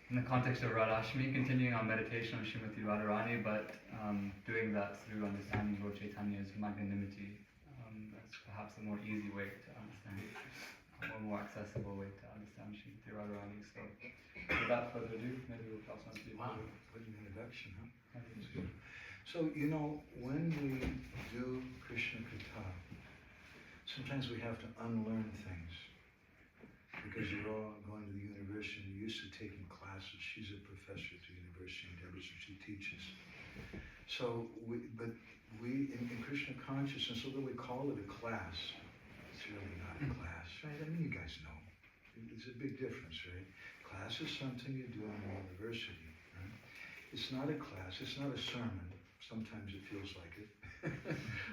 in the context of Radhastami, continuing our meditation on Srimati Radharani, but doing that through understanding Lord Chaitanya's magnanimity. That's perhaps a more easy way to understand it, a more accessible way to understand Srimati Radharani. So, without further ado, maybe we'll pass on to you. Wow, what an introduction, huh? So, you know, when we do Krishna Katha, sometimes we have to unlearn things. Because you're all going to the university, you're used to taking classes. She's a professor at the university in Denver, so she teaches. So, in Krishna consciousness, although we call it a class, it's really not a class, right? I mean, you guys know. There's a big difference, right? Class is something you do in the university, right? It's not a class, it's not a sermon. Sometimes it feels like it,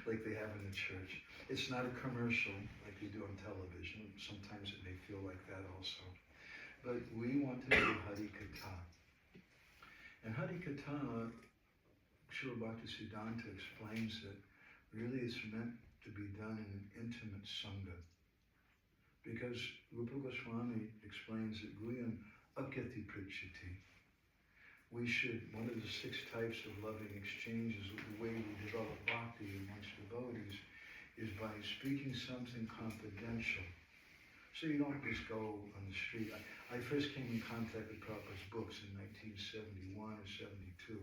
like they have in the church. It's not a commercial like they do on television. Sometimes it may feel like that also. But we want to do Hari Katha. And Hari Katha, Srila Bhaktisiddhanta explains that really it's meant to be done in an intimate sanga. Because Rupa Goswami explains that Guyam Apyati Prikshiti. We should, one of the 6 types of loving exchanges, the way we develop bhakti amongst devotees, is by speaking something confidential. So you don't just go on the street. I first came in contact with Prabhupada's books in 1971 or 72.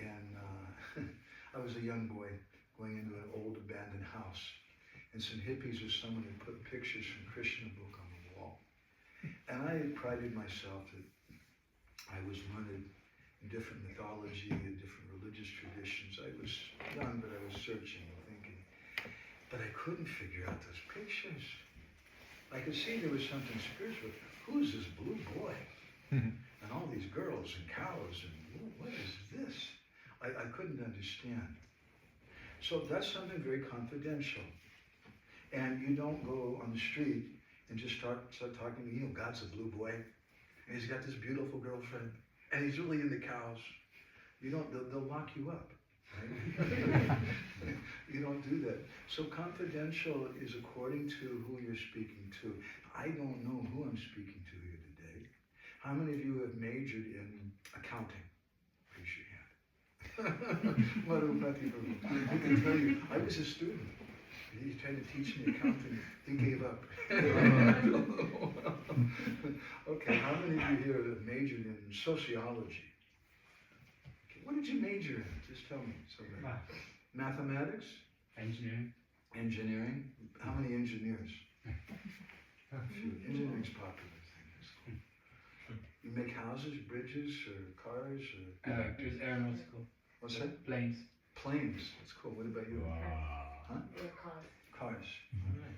And I was a young boy going into an old abandoned house. And some hippies or someone had put pictures from Krishna book on the wall. And I had prided myself that I was learned in different mythology and different religious traditions. I was young, but I was searching and thinking. But I couldn't figure out those pictures. I could see there was something spiritual. Who's this blue boy? And all these girls and cows and what is this? I couldn't understand. So that's something very confidential. And you don't go on the street and just start talking to, God's a blue boy. And he's got this beautiful girlfriend, and he's really into cows. You don't, they'll lock you up, right? You don't do that. So confidential is according to who you're speaking to. I don't know who I'm speaking to here today. How many of you have majored in accounting? Raise your hand. Madhavananda, I can tell you, I was a student. He tried to teach me accounting. He gave up. Okay, how many of you here have majored in sociology? Okay, what did you major in? Just tell me. Somebody. Math. Mathematics? Engineering. Engineering? How many engineers? A few. Engineering's a popular thing. That's cool. You make houses, bridges, or cars, or? It was aeronautical. What's that? Planes. Planes. That's cool. What about you? Huh? Cars. Cars. All right.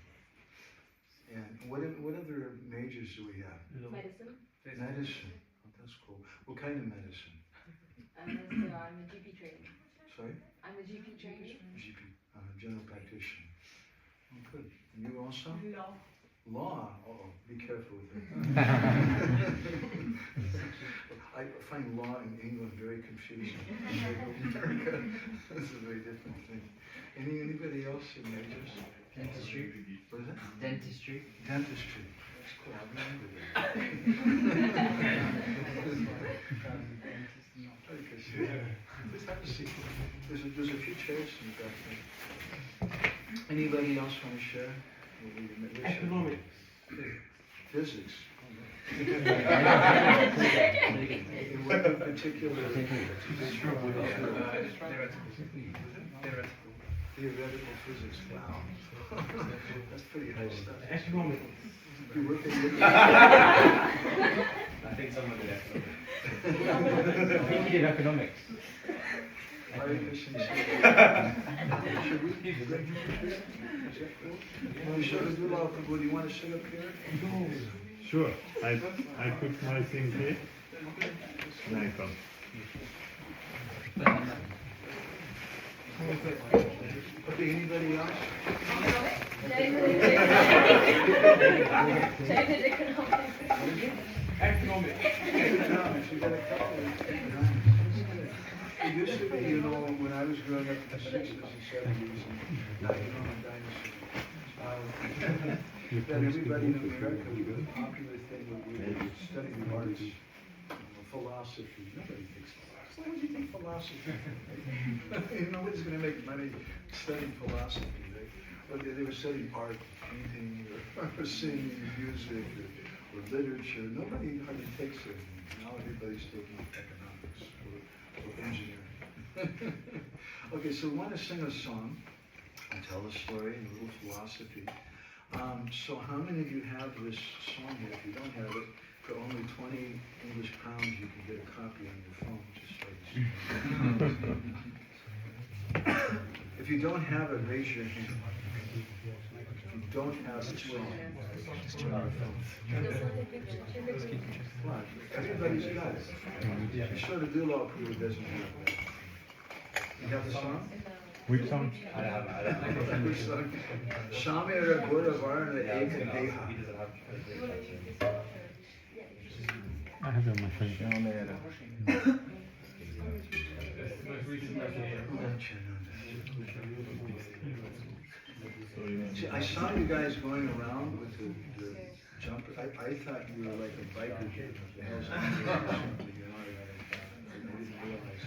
And what other majors do we have? Medicine. Medicine. Oh, that's cool. What kind of medicine? I'm a GP trainee. Sorry? I'm a GP trainee. GP, general practitioner. Oh, good. And you also? Law. Law? Uh-oh, be careful with that. I find law in England very confusing. In America, this is a very different thing. Anybody else in majors? Dentistry. What is it? Dentistry. Dentistry. That's cool. I remember that. Just have a seat. There's a few chairs in the back there. Anybody else want to share? Economics. Physics. In what particular? Theoretical physics. Wow. That's pretty high stuff. Economics. You work at I think someone did economics. I think we did economics. Should we? Do you want to sit up here? Sure. I put my thing here. And I come. Okay, anybody else? Economics. You got a couple of economics. It used to be, when I was growing up in the 60s and 70s, and dinosaurs, that everybody in America, the popular thing would study the arts. philosophy. Nobody takes philosophy. Why would you take philosophy? Nobody's going to make money studying philosophy. They were studying art, painting, or singing, music, or literature. Nobody hardly takes it. Now everybody's taking economics or engineering. Okay, so we want to sing a song and tell a story and a little philosophy. So how many of you have this song here? If you don't have it, for only 20 English pounds, you can get a copy on your phone, just like this. If you don't have it, raise your hand. If you don't have the song, everybody's got it. I'm sure the Dulaw crew doesn't have that. You have the song? Which song? I don't have Which song? Shamira Godavarna Eka Deha. I have it on my phone. See, I saw you guys going around with the jumper. I thought you were like a biker kid that has a or something, you know. I didn't realize.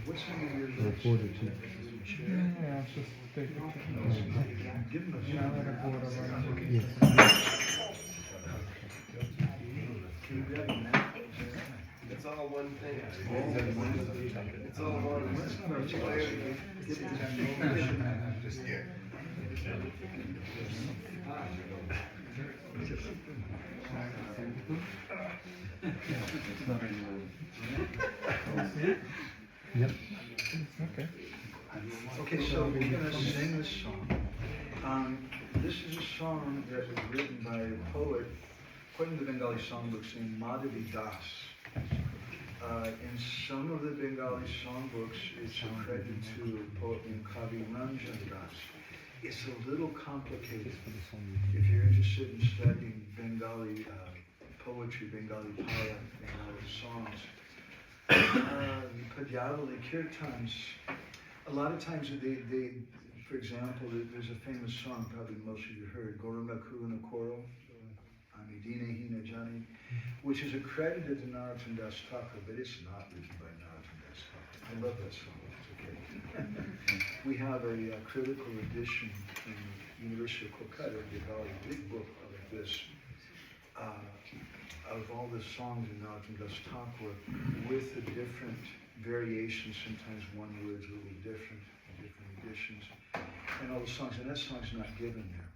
What's one of your Reported to. Yeah, just take it. Give him a shout. Yes. Can you grab a map? It's all one thing. It's all one. That's not our choice. Get it. Just here. Yep. Okay. Okay, so we're going to sing this song. This is a song that was written by a poet, according to the Bengali songbooks, named Madhavananda. In some of the Bengali songbooks, it's accredited to a poet named Kavi Ranjan Das. It's a little complicated. If you're interested in studying Bengali poetry, Bengali paya, Bengali songs, Padyavali Kirtans, a lot of times they, for example, there's a famous song, probably most of you heard, Goranga Kuruna Koro, Amidine Hina Jani, which is accredited to Narottam Das Thakur, but it's not written by Narottam Das Thakur. I love that song, it's okay. We have a critical edition in the University of Kolkata, a big book like this, of all the songs in Narottam Das Thakur with the different variations, sometimes one word's a little different in different editions, and all the songs, and that song's not given there.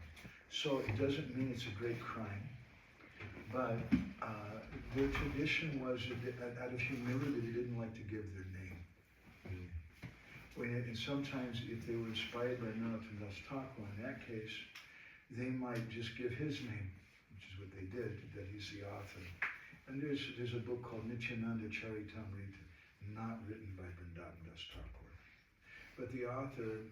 So it doesn't mean it's a great crime, but their tradition was, that out of humility, they didn't like to give their name. And sometimes if they were inspired by Narottam Das Thakur, in that case, they might just give his name, which is what they did, that he's the author. And there's a book called Nityananda Charitamrita, not written by Vrindavan Das Thakur. But the author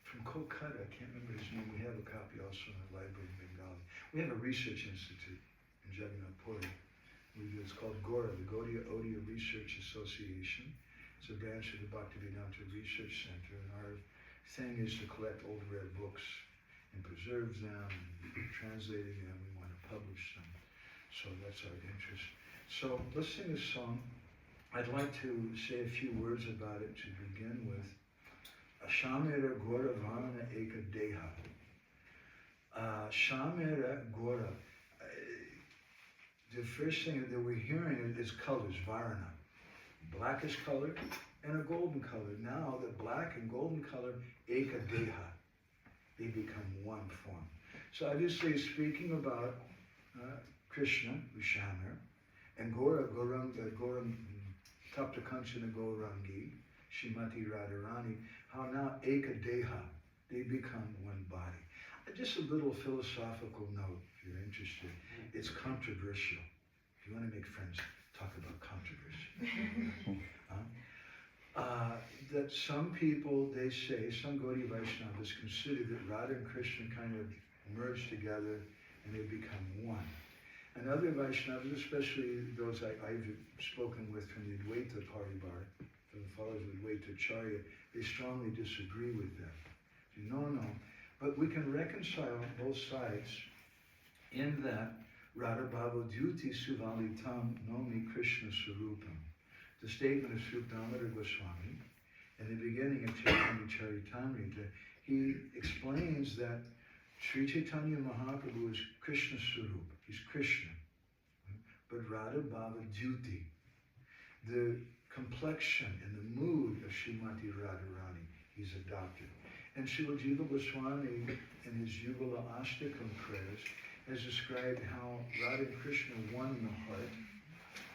from Kolkata, I can't remember his name, we have a copy also in the library in Bengali. We have a research institute in Jagannath Puri. It's called GORA, the Gaudiya Odia Research Association. It's a branch of the Bhaktivedanta Research Center, and our thing is to collect old rare books and preserve them, and translating them, we want to publish them. So that's our interest. So let's sing a song. I'd like to say a few words about it to begin with. Shamira Gora Varna Eka Deha. Shamira Gora. The first thing that we're hearing is colors, Varna. Blackish color and a golden color. Now the black and golden color, Eka Deha. They become one form. So obviously it's speaking about Krishna, Shamir, and Goram Tapta Kanchana Gaurangi, Srimati Radharani, how now Eka Deha, they become one body. Just a little philosophical note, if you're interested. It's controversial. If you want to make friends, talk about controversy. That some people, they say, some Gaudiya Vaishnavas consider that Radha and Krishna kind of merge together and they become one. And other Vaishnavas, especially those I've spoken with from the Advaita Paribar, from the followers of Advaita Advaitacharya, they strongly disagree with that. No. But we can reconcile both sides in that Radha Bhava Duty Suvalitam Nomi Krishna Sarupam. The statement of Sri Damodar Goswami, in the beginning of Chaitanya Charitamrita, he explains that Sri Chaitanya Mahaprabhu is Krishna Sarup, he's Krishna. But Radha Bhava Duty, the complexion and the mood of Srimati Radharani, he's adopted. And Srila Jiva Goswami, in his Yugala Ashtakam prayers, has described how Radha and Krishna are one in the heart.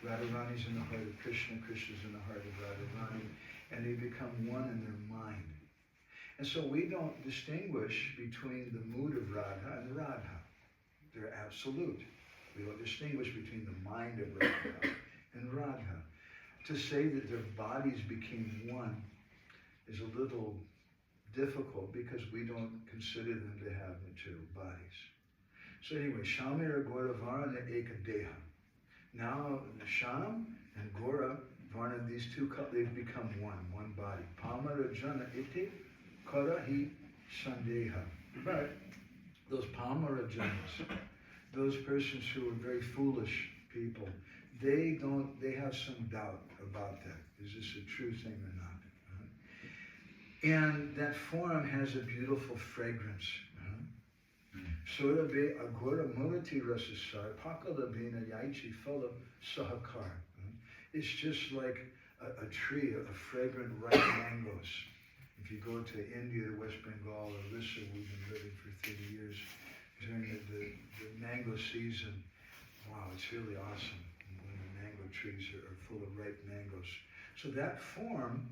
Radharani's in the heart of Krishna, Krishna's in the heart of Radharani, and they become one in their mind. And so we don't distinguish between the mood of Radha and Radha. They're absolute. We don't distinguish between the mind of Radha and Radha. To say that their bodies became one is a little difficult because we don't consider them to have material bodies. So anyway, Shamira Gora Varna Ekadeha. Now Sham and Gora Varna, these two, they've become one body. Pamara Jana Iti Kara Hi Sandeha. But those Pamara Janas, those persons who are very foolish people, they have some doubt about that. Is this a true thing or not? And that form has a beautiful fragrance. Sura be agora murati rasasar, pakala bina yaichi phala sahakar. It's just like a tree of fragrant ripe mangoes. If you go to India, West Bengal, or Orissa, we've been living for 30 years during the mango season. Wow, it's really awesome when the mango trees are full of ripe mangoes. So that form,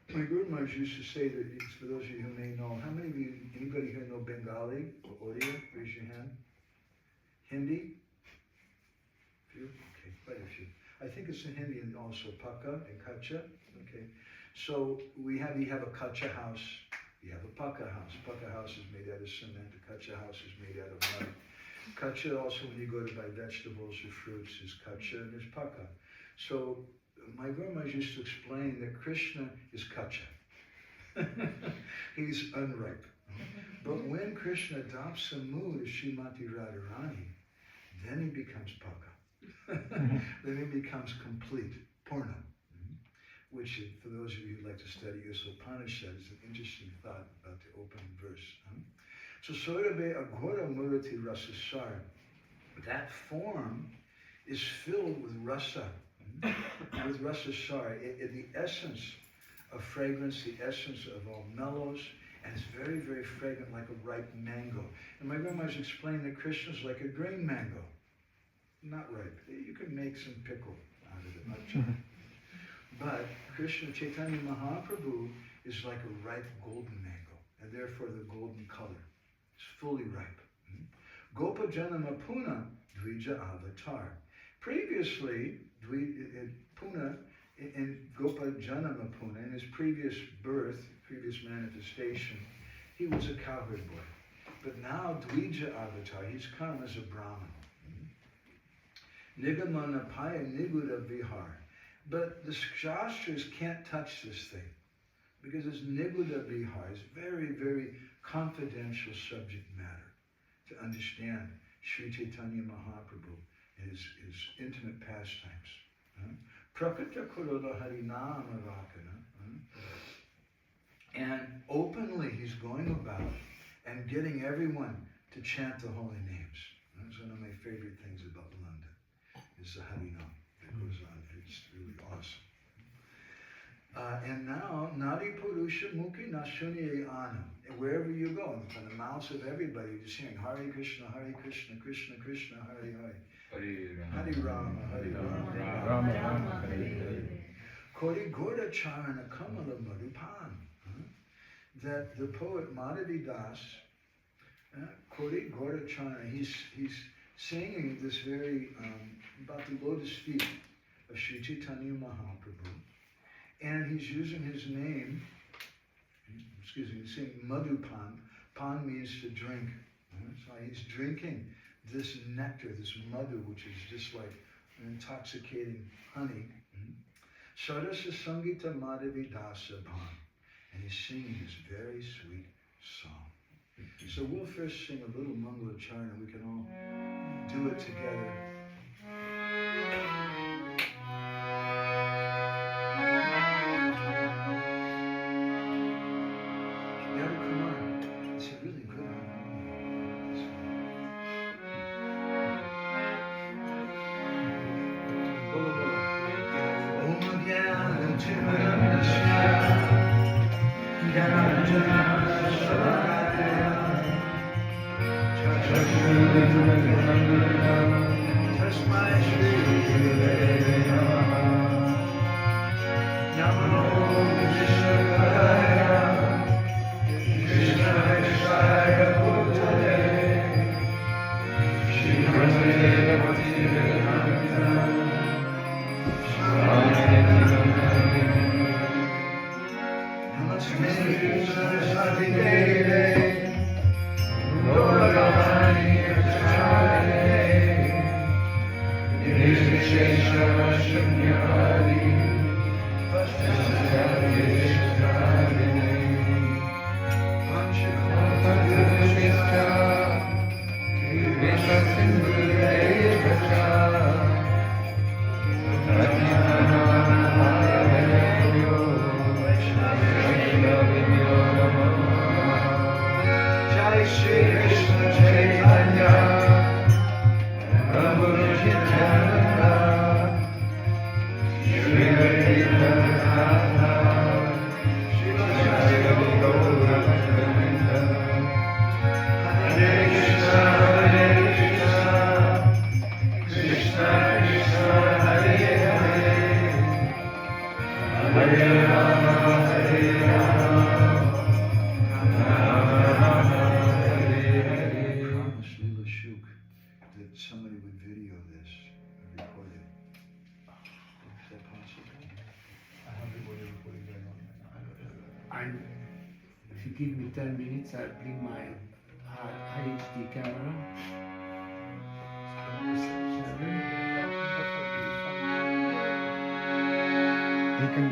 my Guru Maharaj used to say that, for those of you who may know, how many of you, anybody here know Bengali or Odia? Raise your hand. Hindi? A few? Okay, quite a few. I think it's in Hindi and also Paka and Kacha. Okay, so you have a Kacha house, you have a Paka house. Paka house is made out of cement, the Kacha house is made out of mud. Kacha also, when you go to buy vegetables or fruits, is Kacha and there's Paka. So my Guru Maharaj used to explain that Krishna is Kacha. He's unripe. But when Krishna adopts the mood of Srimati Radharani, then he becomes Paka. Then he becomes complete, Purna. Which, for those of you who like to study Upanishad, is an interesting thought about the opening verse. So, Sorabe Agora Murati Rasasar, that form is filled with rasa, with rasasar, the essence of fragrance, the essence of all mellows, and it's very, very fragrant, like a ripe mango. And my grandma's explained that Krishna is like a green mango, not ripe. You can make some pickle out of it, not chutney. But Krishna Chaitanya Mahaprabhu is like a ripe golden mango, and therefore the golden color. It's fully ripe. Gopa Janama Puna Dvija Avatar. Previously, Puna, in Gopa Janama Puna, in his previous birth, previous manifestation, he was a cowherd boy. But now Dvija Avatar, he's come as a Brahman. Nigamana Paya Niguda Vihar. But the Shastras can't touch this thing because it's Niguda Vihar. It's very, very confidential subject matter to understand Sri Chaitanya Mahaprabhu, his intimate pastimes. Prakata Kurola Harinama Rakana. And openly he's going about and getting everyone to chant the holy names. That's one of my favorite things about London, is the Harinam that goes on. It's really awesome. And now, Nadi Purusha Mukhi Nashunye Anam. And wherever you go, from the mouths of everybody, you're just hearing Hare Krishna, Krishna Krishna, Hare Hare. Hare Rama, Hare Rama, Rama Rama Hare Hare. Kori Goda Charana Kamala Madhupan. That the poet Madhavananda, Kori Goda Charana, he's singing this very, about the lotus feet of Sri Chaitanya Mahaprabhu. And he's using his name, he's saying Madhupan. Pan means to drink. So he's drinking this nectar, this madhu, which is just like an intoxicating honey. Sarasa Sangita Madhavananda Bhan. And he's singing this very sweet song. So we'll first sing a little Mangala Charana. We can all do it together. Yadu Kumar, it's a really good Om Jnana Timirandasya Jnana Shalakaya Tasmai Shri Gurave Namaha Namo Vishwaya Krishna Vishwaya Bhutale Srimati Radharani Namaste Saraswati Deve Radharani Radharani Nirvishesha Shunyari Vastasari Radharani Panchakotarushya Vishwa Sindhu Devacha Jai Shri Krishna Chaitanya Prabhu Nityananda Shri Radha Shri Gaura Hare Krishna Krishna Krishna Hare Hare Hare Rama Hare Rama that somebody would video this and record it. Is that possible? I have the audio recording going on right now. And if you give me 10 minutes, I'll bring my HD camera. You can.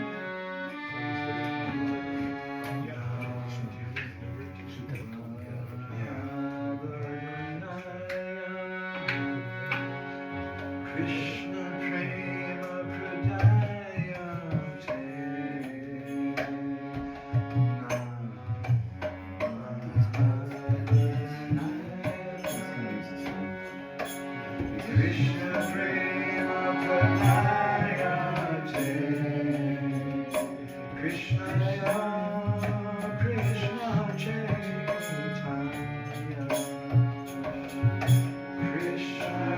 Krishna Prema Pradayate Krishna Prema Pradayate Krishna Krishna Chaitanya Krishna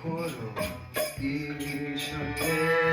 Koro Ishate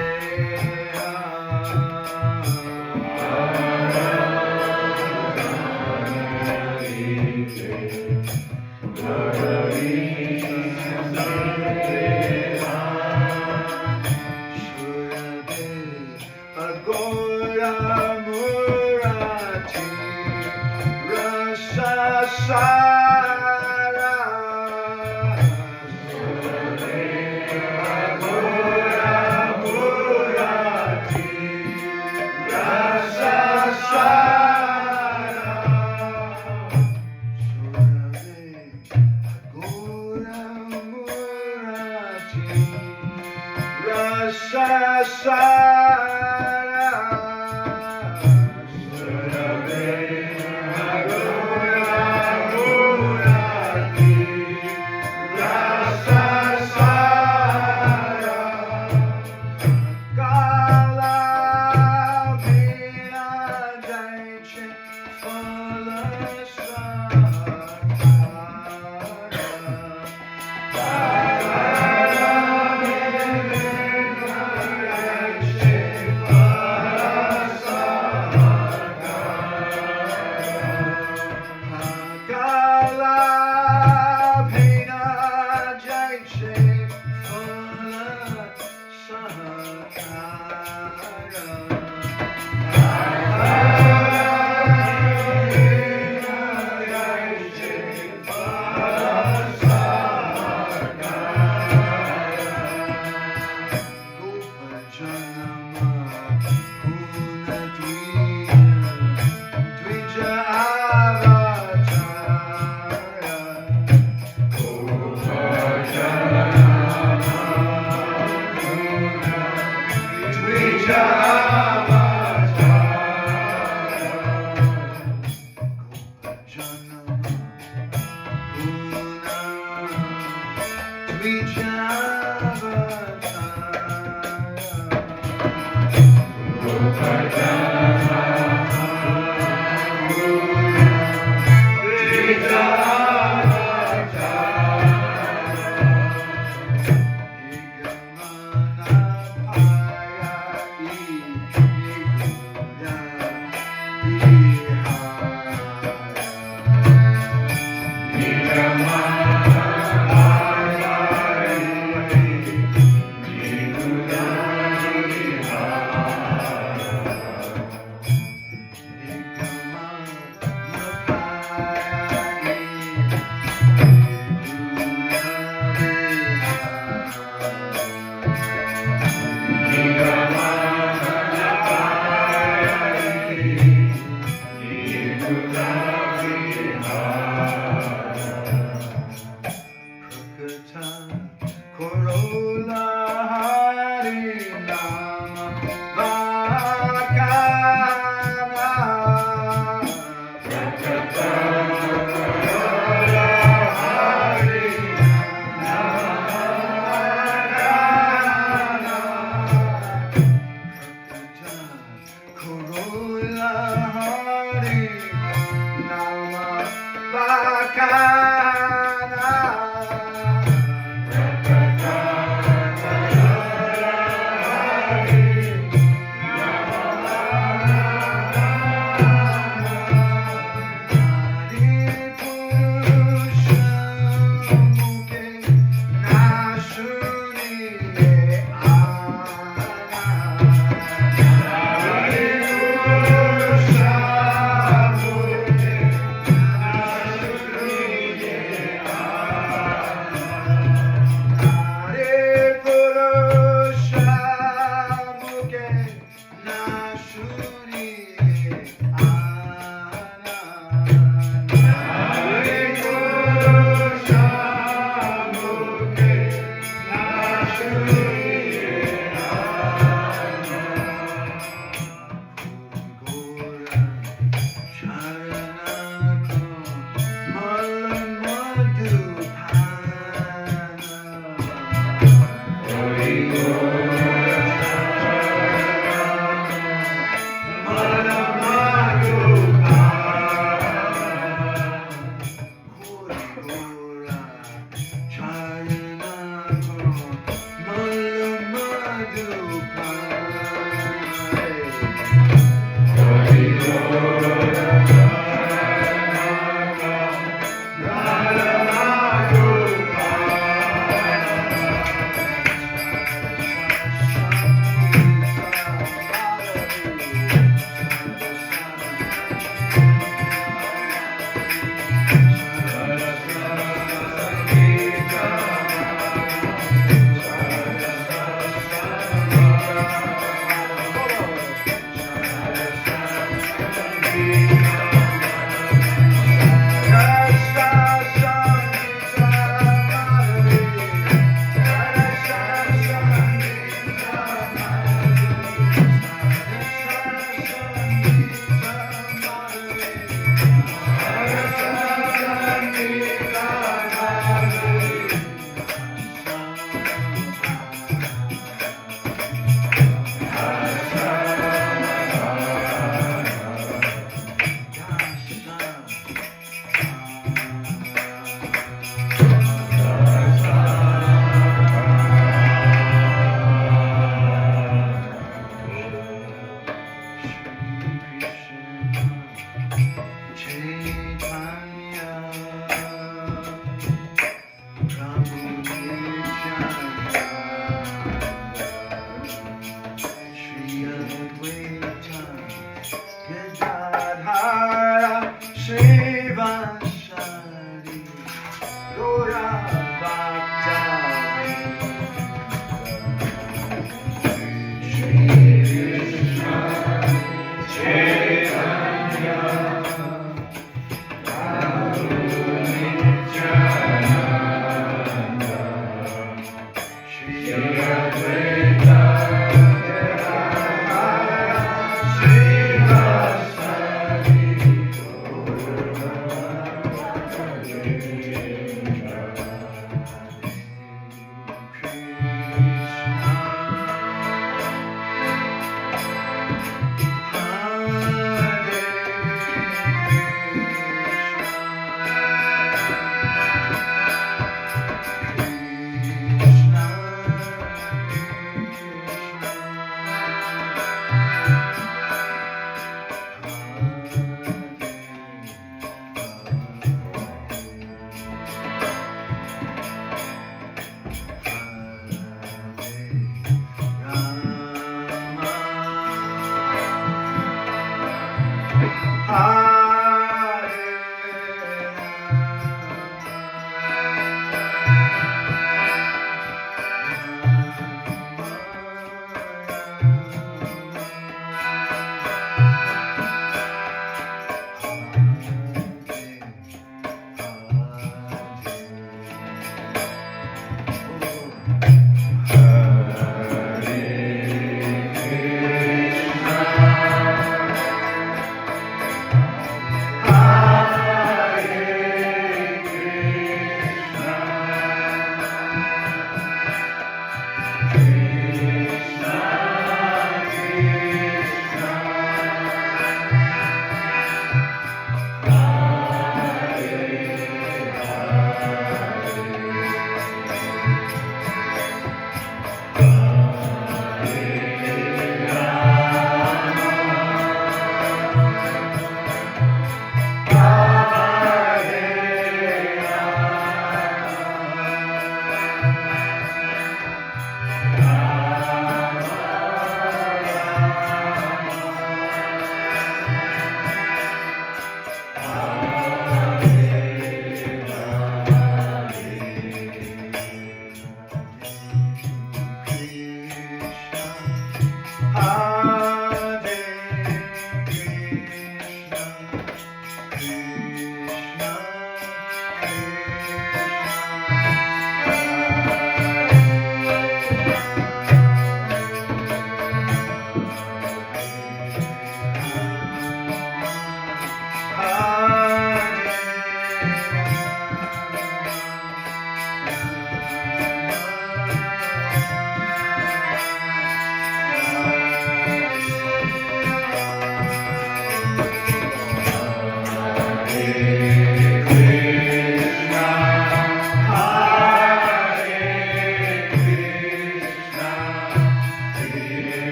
Krishna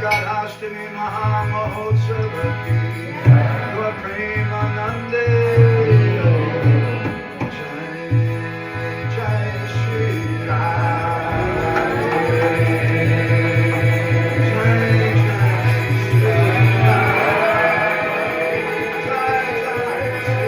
Radhastami Mahamahotsav ki Dua Premanande Jai Jai Shri Radha Jai Jai Shri Radha Jai Jai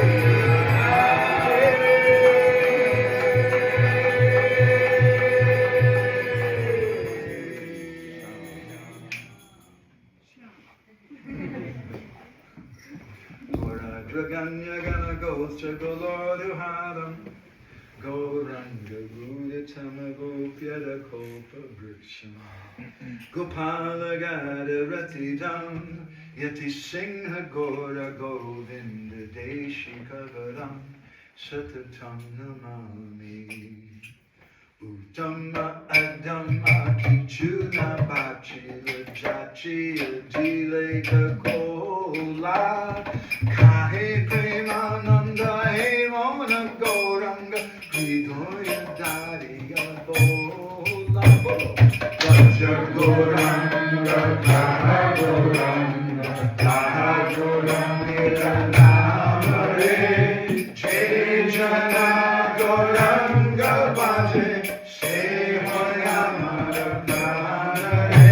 Draganya Gana Gotra Golodhuharam Gauranga Guditama Gopyada Kopa Briksham Gopala Gada Ratidam Yati Singha Gora Govinda Deshi Kavaram Satatam Namami Uttama Adama Kichuna Bachi Lajachi Adile Kakola Kahe Premananda He Mona Gauranga Hridoya Dariya Bola Raja Gauranga Taha Gauranga Taha Gauranga Namare Jai Jana Gauranga Bhaje Se Hoyamara Pranare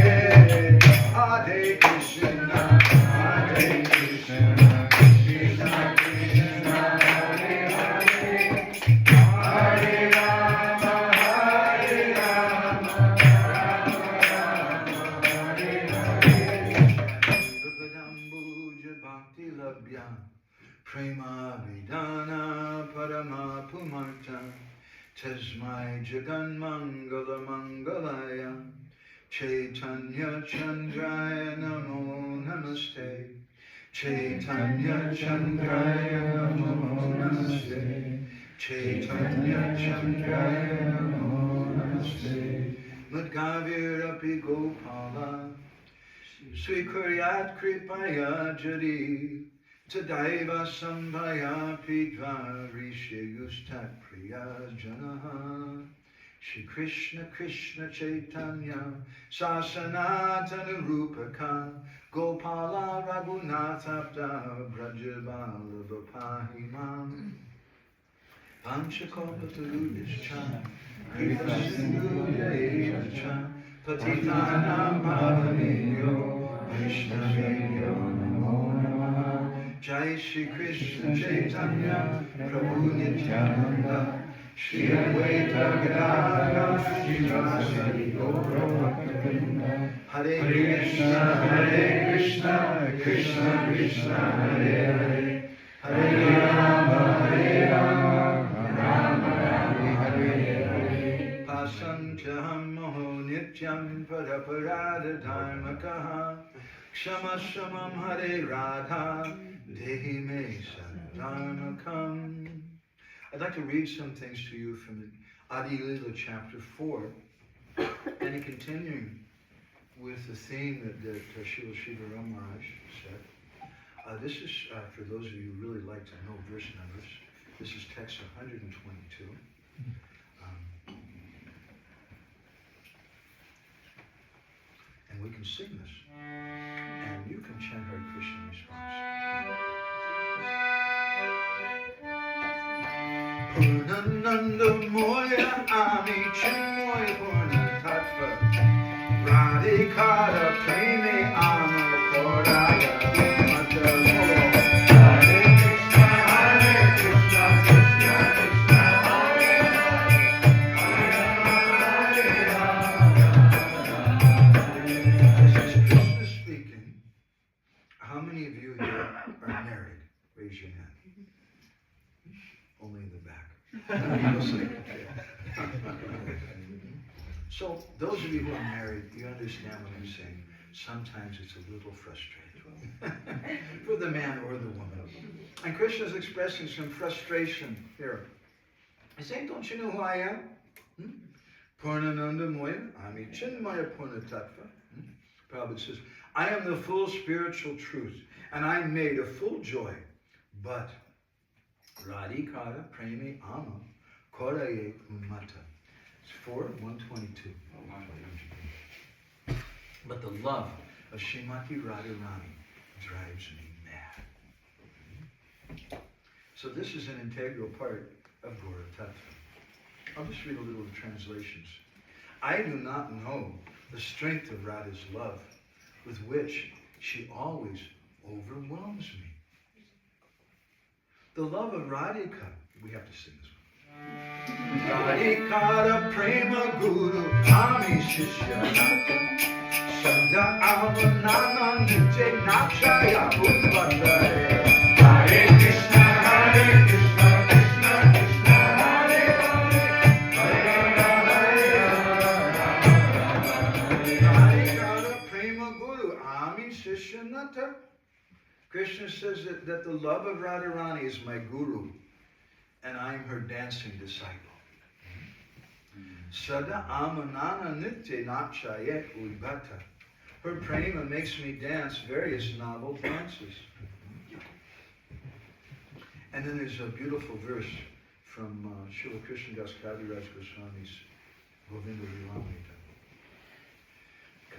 Hare Krishna Hare Krishna Krishna Krishna Hare Hare Hare Rama Hare Rama Rama Rama Hare Hare Vipadambuja Bhakti Labhya Prema Vidana Parama Pumarta Tasmai Jagan Mangala Mangalaya Chaitanya Chandraya Namo Namaste Chaitanya Chandraya Namo Namaste Chaitanya Chandraya Namo Namaste Madhavirapi Gopala Srikuryat Kripaya Jadi Tadaiva Sambhaya Pidva Rishi Gustat Priya Janaha Shri Krishna Krishna Chaitanya Sasanatana Rupaka Gopala Raghunatha Brajabala Vapahimam Panchakopatarudischa Kripa Sindhuyaevacha Patitanam Bhavanebhyo Vaishnavebhyo Namo Namaha Jai Shri Krishna Chaitanya Prabhu Nityananda Shri Advaita Gadadhara Srivasadi Gaura Bhaktivinoda Hare Krishna Krishna Krishna Hare Hare Hare Rama Rama Hare Hare Pasantyaham Moho Nityam Paraparada Dharmakaha Kshama Shamam Hare Radha Dehi Me Sadharmakam. I'd like to read some things to you from the Adi Lila chapter 4, and continuing with the theme that Srila Shiva Maharaj said. This is, for those of you who really like to know verse numbers, this is text 122. And we can sing this. And you can chant Hare Krishna in response. Purnananda Moya Ami Chinmoy Purna Tattva Radhikara Premi Ama Koraya Mata Hare Krishna Krishna Krishna Hare This is Krishna speaking. How many of you here are married? Raise your hand. Only in the back. So, those of you who are married, you understand what I'm saying. Sometimes it's a little frustrating for the man or the woman. And Krishna is expressing some frustration here. He's saying, don't you know who I am? Purnananda Moya, Ami Chinmaya Purna Tattva. Prabhupada says, I am the full spiritual truth, and I'm made of full joy. But Radhikara Premi Ama Koraye Umata. It's 4:122. But the love of Srimati Radharani drives me mad. So this is an integral part of Gaura Tattva. I'll just read a little of the translations. I do not know the strength of Radha's love, with which she always overwhelms me. The love of Radhika, we have to sing this one. Radhikara Prema Guru Ami Shishya Nata Sanga Avanana Nitya Nakshaya Bhutvatare Hare Krishna Krishna Krishna Hare Hare Radhikara Prema Guru Ami Shishya Nata. Krishna says that the love of Radharani is my guru, and I'm her dancing disciple. Sada amanana nitya nachayet udbhata. Her prema makes me dance various novel dances. And then there's a beautiful verse from Srila Krishna Das Kaviraj Goswami's Govinda Lilamrita.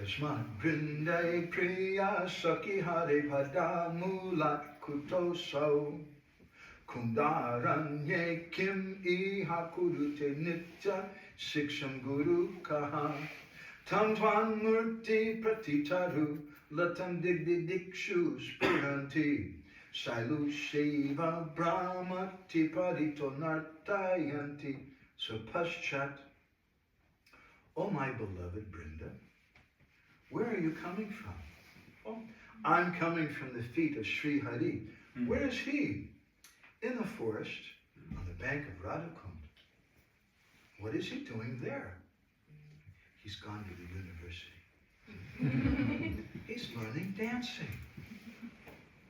Kasmat Brindai Priya Saki Hare Pada Mulat Kutoso Kundaranye Kim Iha Kurute Nitya Siksham Guru Kaha Tam Twan Murti Pratitaru Latam Digdi Dikshu Spuranti Sailu Shiva Brahmati Parito Nartayanti Supaschat. Oh my beloved Brinda, where are you coming from? Oh, I'm coming from the feet of Sri Hari. Where is he? In the forest, on the bank of Radhakund. What is he doing there? He's gone to the university. He's learning dancing.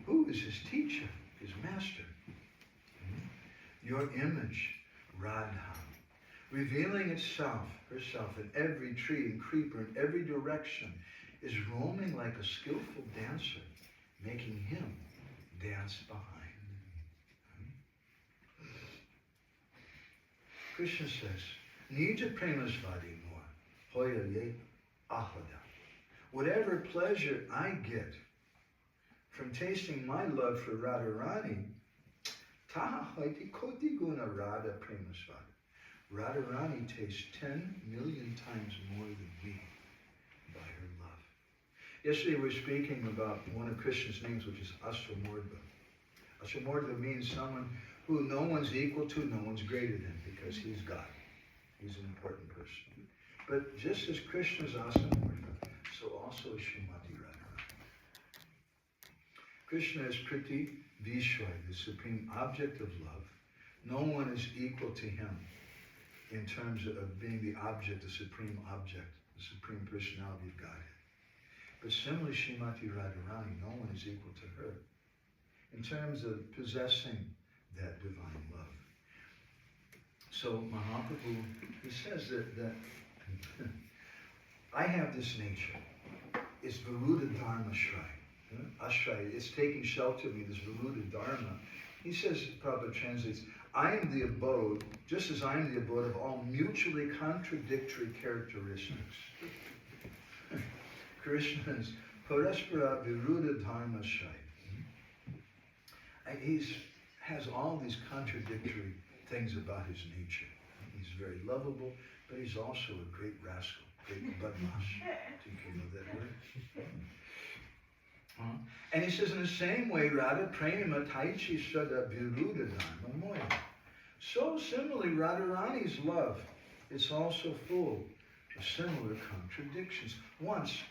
Who is his teacher, his master? Your image, Radha, revealing herself in every tree and creeper in every direction, is roaming like a skillful dancer, making him dance behind. Krishna says, Nija premasvadi more, hoya ye ahada. Whatever pleasure I get from tasting my love for Radharani, taha hoiti koti guna radha premasvadi. Radharani tastes 10 million times more than me by her love. Yesterday we were speaking about one of Krishna's names, which is Asvamordha. Ashamordha means someone who no one's equal to, no one's greater than, because he's God. He's an important person. But just as Krishna is Asamordha, so also is Srimati Radharani. Krishna is Kriti Vishwai, the supreme object of love. No one is equal to him in terms of being the object, the supreme object, the supreme personality of Godhead. But similarly, Srimati Radharani, no one is equal to her in terms of possessing that divine love. So Mahaprabhu, he says that I have this nature. It's Varuda Dharma Shrai. Ashray, it's taking shelter of me, this Varuda Dharma. He says, Prabhupada translates, I am the abode, just as I am the abode of all mutually contradictory characteristics. Krishna's Paraspara Viruddha Dharma Shai. He has all these contradictory things about his nature. He's very lovable, but he's also a great rascal, great badmash. Do you know that word? And he says, in the same way, Radha Prema Taichi Sada Viruddha Dharma Moya. So similarly, Radharani's love is also full of similar contradictions. Once,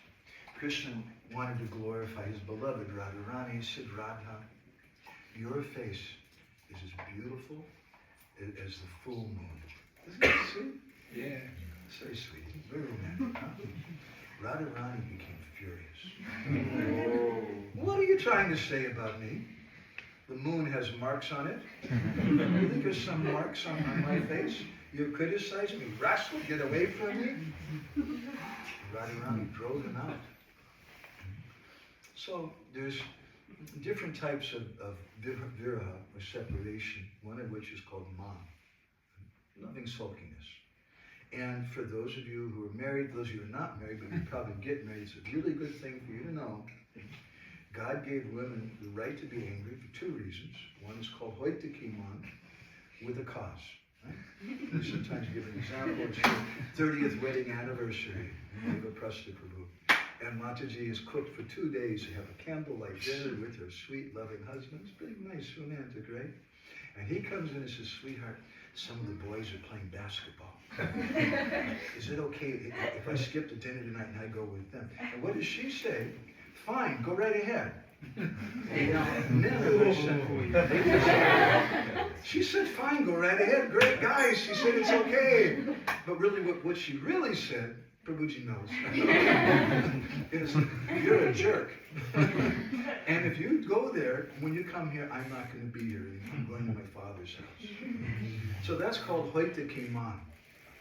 Krishna wanted to glorify his beloved Radharani. He said, Radha, your face is as beautiful as the full moon. Isn't that sweet? Yeah. It's very sweet. Very romantic, huh? Radharani became furious. What are you trying to say about me? The moon has marks on it. You think there's some marks on my face? You criticize me. Rascal, get away from me. Radharani drove him out. So there's different types of viraha, or separation, one of which is called ma, loving sulkiness. And for those of you who are married, those of you who are not married, but you probably get married, it's a really good thing for you to know. God gave women the right to be angry for two reasons. One is called hoitakiman, with a cause. Right? We sometimes give an example. It's your 30th wedding anniversary. Deva Prastha Prabhu. And Mataji is cooked for 2 days to have a candlelight dinner with her sweet, loving husband. It's pretty nice, romantic, right? And he comes in and says, sweetheart, some of the boys are playing basketball. Is it okay if I skip the dinner tonight and I go with them? And what does she say? Fine, go right ahead. She said, fine, go right ahead. Great guys. She said, it's okay. But really, what she really said, Prabhuji knows, is, you're a jerk. And if you go there, when you come here, I'm not going to be here. I'm going to my father's house. So that's called hoita kiman,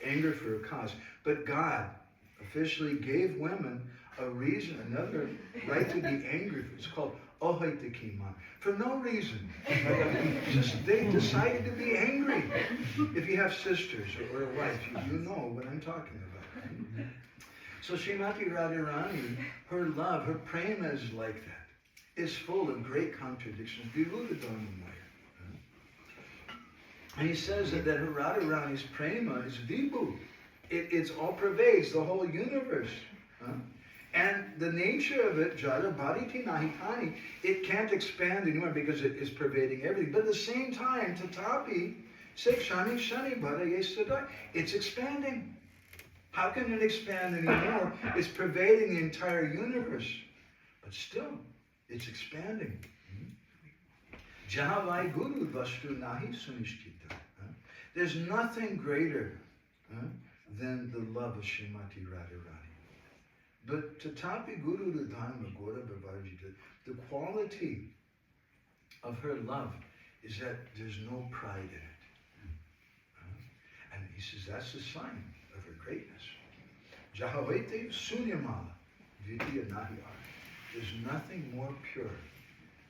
anger for a cause. But God officially gave women a reason, another right to be angry. It's called ahoita kiman, for no reason. Just they decided to be angry. If you have sisters or a wife, you know what I'm talking about. So Srimati Radharani, her love, her prema is like that. It's full of great contradictions. And he says that her Radharani's prema is vibhu. It's all pervades the whole universe. And the nature of it, jada bhariti nahitani, it can't expand anymore because it is pervading everything. But at the same time, tatapi, shani shani bhara yesadai, it's expanding. How can it expand anymore? It's pervading the entire universe. But still, it's expanding. Jahavai guru vastu nahi sunishkita. There's nothing greater than the love of Srimati Radharani. But tatapi guru dharma gora bhavarjita, the quality of her love is that there's no pride in it. And he says that's the sign of her greatness. Jahavete sunyamala vidya nahi ar. There's nothing more pure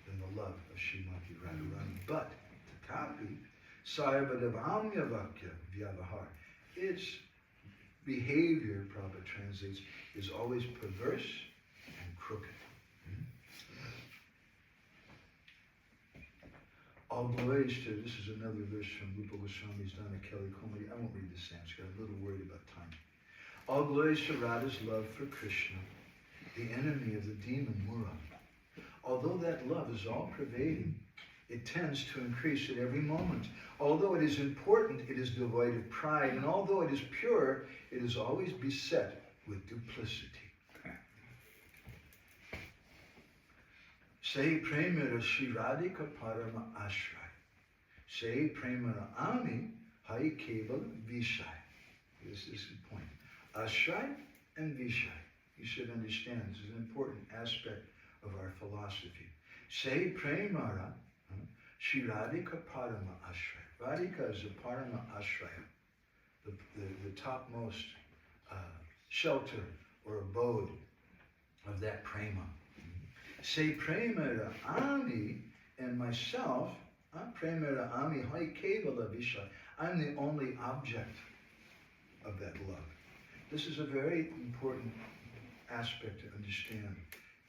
than the love of Srimati Radharani. But tatapi sarvadavamya vakya vyavahar. Its behavior, Prabhupada translates, is always perverse and crooked. All glories to, this is another verse from Rupa Goswami's Dana Kelly Komari. I won't read the Sanskrit, I'm a little worried about time. All glories to Radha's love for Krishna, the enemy of the demon Mura. Although that love is all pervading, it tends to increase at every moment. Although it is important, it is devoid of pride, and although it is pure, it is always beset with duplicity. Say premara shiradika parama ashray. Say premara ami hai keval vishai. This is the point. Ashray and vishai. You should understand this is an important aspect of our philosophy. Say premara shiradika parama ashray. Radhika is the parama ashraya, the topmost shelter or abode of that prema. Say premara ami and myself, premara ami hai kevala vishai. I'm the only object of that love. This is a very important aspect to understand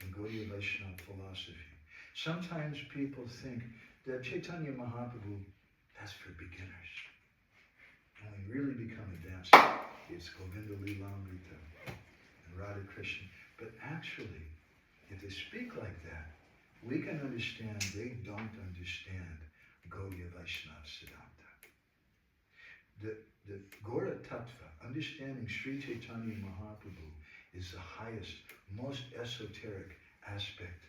in Gaudiya Vaishnava philosophy. Sometimes people think that Chaitanya Mahaprabhu, that's for beginners. When we really become advanced, it's Govinda Lilamrita and Radha Krishna. But actually, if they speak like that, we can understand they don't understand Gaudiya Vaishnava Siddhanta. The Gora Tattva, understanding Sri Chaitanya Mahaprabhu, is the highest, most esoteric aspect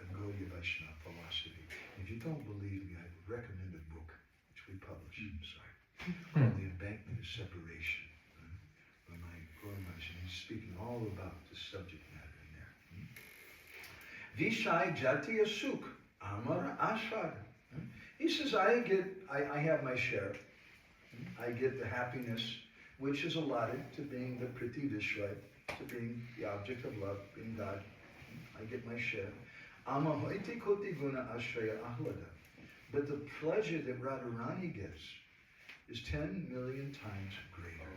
of Gaudiya Vaishnava philosophy. If you don't believe me, I would recommend a book, which we publish, called The Embankment of Separation, by my Guru Maharaj. He's speaking all about the subject matter in there. Vishai Jatiya Sukh, Amara Ashad. He says, I have my share. I get the happiness which is allotted to being the Priti Vishwai, to being the object of love, being God. I get my share. Amahoiti koti guna ashraya ahlada. But the pleasure that Radharani gets is 10 million times greater.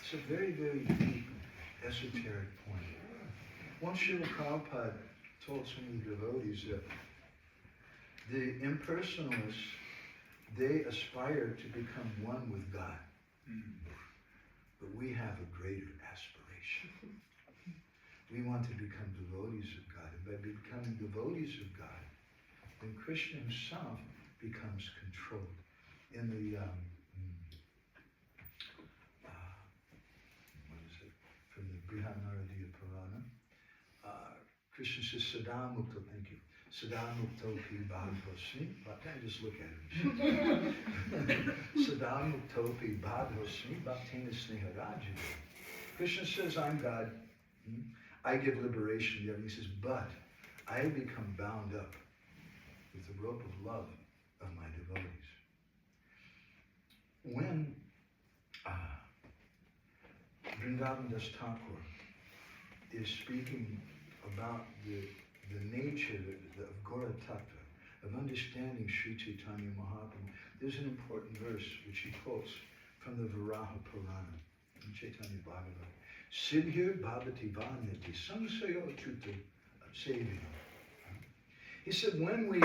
It's a very, very deep, esoteric point. Once Srila Prabhupada told some of the devotees that the impersonalists, they aspire to become one with God. But we have a greater aspiration. We want to become devotees of God. And by becoming devotees of God, then Krishna himself becomes controlled. In the, from the Brihanaradiya Purana, Krishna says, Sada Mukta, thank you. Sada Mukta Pi Bhadhosmi, but I just look at him. Sada Mukta Pi Bhadhosmi, Bhaktena Sneha Raja. Krishna says, I'm God. I give liberation there. And he says, but I have become bound up with the rope of love of my devotees. When Vrindavan Das Thakur is speaking about the nature of Gora Tattva, of understanding Sri Chaitanya Mahaprabhu, there's an important verse which he quotes from the Varaha Purana in Chaitanya Bhagavata. Siddhir bhavati vanyati samsayo chuta sevina. He said, when we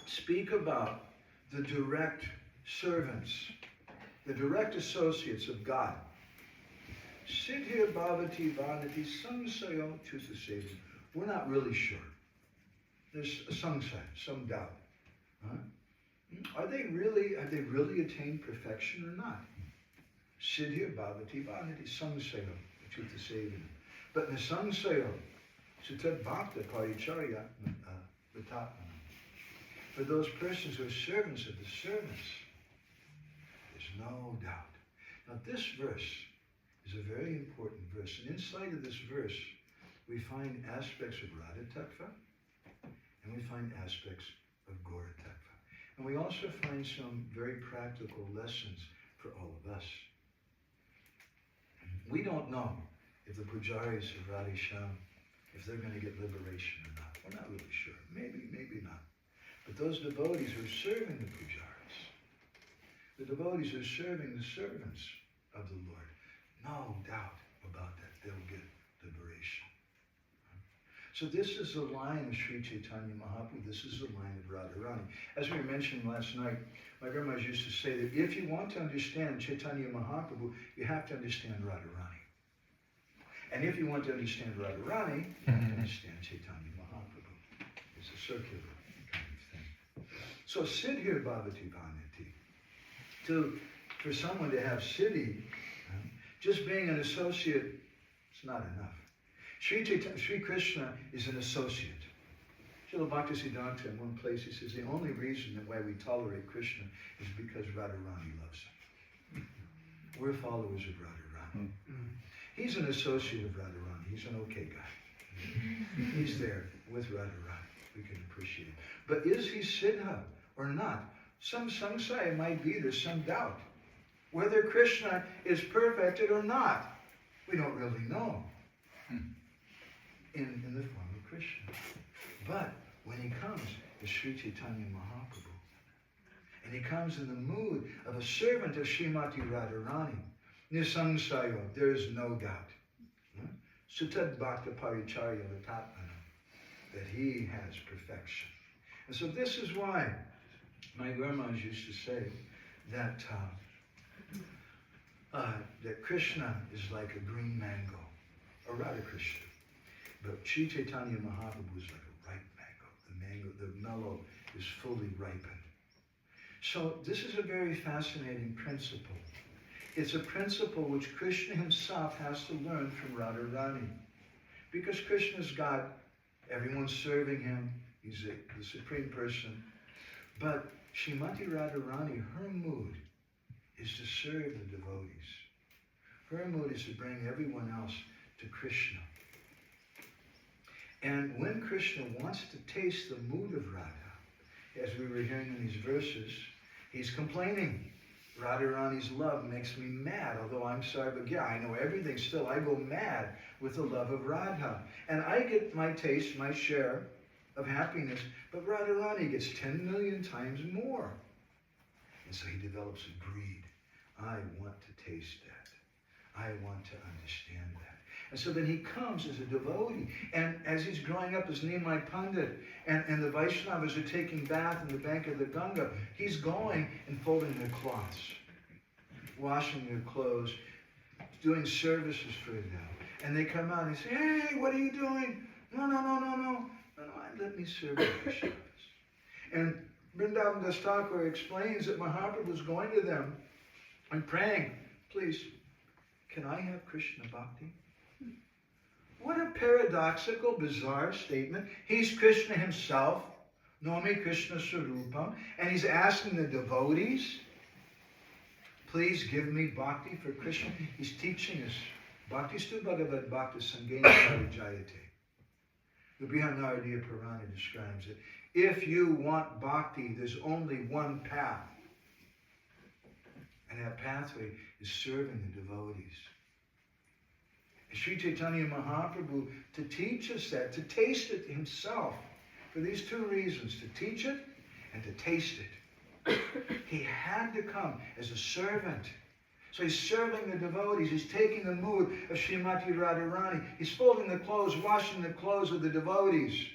speak about the direct servants, the direct associates of God, Siddhir bhavati vanyati samsayo chuta sevina. We're not really sure. There's a samsaya, some doubt. Have they really attained perfection or not? Siddhir bhavati vanati samsayo chuta sevina. But in the samsayo, sutad bhakta paricharya vitatmana. For those persons who are servants of the servants, there's no doubt. Now this verse is a very important verse. And inside of this verse, we find aspects of Radha Tattva, and we find aspects of Gora Tattva. And we also find some very practical lessons for all of us. We don't know if the pujaris of Radha Shyam, if they're going to get liberation or not. We're not really sure. Maybe, maybe not. But those devotees who are serving the pujaris, the devotees who are serving the servants of the Lord, no doubt about that, they'll get liberation. So this is the line of Sri Chaitanya Mahaprabhu. This is the line of Radharani. As we mentioned last night, my grandma used to say that if you want to understand Chaitanya Mahaprabhu, you have to understand Radharani. And if you want to understand Radharani, you have to understand Chaitanya Mahaprabhu. It's a circular kind of thing. So Siddhir Bhavati Vanati. For someone to have Siddhi, just being an associate, it's not enough. Sri Krishna is an associate. Srila Bhaktisiddhanta in one place, he says, the only reason that why we tolerate Krishna is because Radharani loves him. We're followers of Radharani. He's an associate of Radharani. He's an okay guy. He's there with Radharani. We can appreciate it. But is he Siddha or not? Some say it might be, there's some doubt. Whether Krishna is perfected or not, we don't really know in the form of Krishna. But when he comes as Sri Chaitanya Mahaprabhu, and he comes in the mood of a servant of Srimati Radharani, Nisangsayo, there is no doubt. Sutad Bhakta Paricharya Vatatmana, that he has perfection. And so this is why my grandmas used to say that that Krishna is like a green mango, or Radha Krishna. But Sri Chaitanya Mahaprabhu is like a ripe mango. The mellow is fully ripened. So this is a very fascinating principle. It's a principle which Krishna himself has to learn from Radharani. Because Krishna's God, everyone's serving him, he's the supreme person. But Srimati Radharani, her mood is to serve the devotees. Her mood is to bring everyone else to Krishna. And when Krishna wants to taste the mood of Radha, as we were hearing in these verses, he's complaining. Radharani's love makes me mad, although I'm sorry, but yeah, I know everything still. I go mad with the love of Radha. And I get my taste, my share of happiness, but Radharani gets 10 million times more. And so he develops a greed. I want to taste that. I want to understand that. And so then he comes as a devotee, and as he's growing up as Nimai Pandit, and the Vaishnavas are taking bath in the bank of the Ganga, he's going and folding their cloths, washing their clothes, doing services for them. And they come out and say, hey, what are you doing? No, let me serve the Vaishnavas. And Vrindavan Das Thakur explains that Mahaprabhu was going to them and praying, please, can I have Krishna Bhakti? What a paradoxical, bizarre statement. He's Krishna himself, Nomi Krishna Swarupam, and he's asking the devotees, please give me bhakti for Krishna. He's teaching us, Bhakti Stu Bhagavad Bhakti Sangena Parijayate. The Brihanaradiya Purana describes it. If you want bhakti, there's only one path. And that pathway is serving the devotees. Sri Chaitanya Mahaprabhu, to teach us that, to taste it himself, for these two reasons, to teach it and to taste it. He had to come as a servant. So he's serving the devotees. He's taking the mood of Srimati Radharani. He's folding the clothes, washing the clothes of the devotees,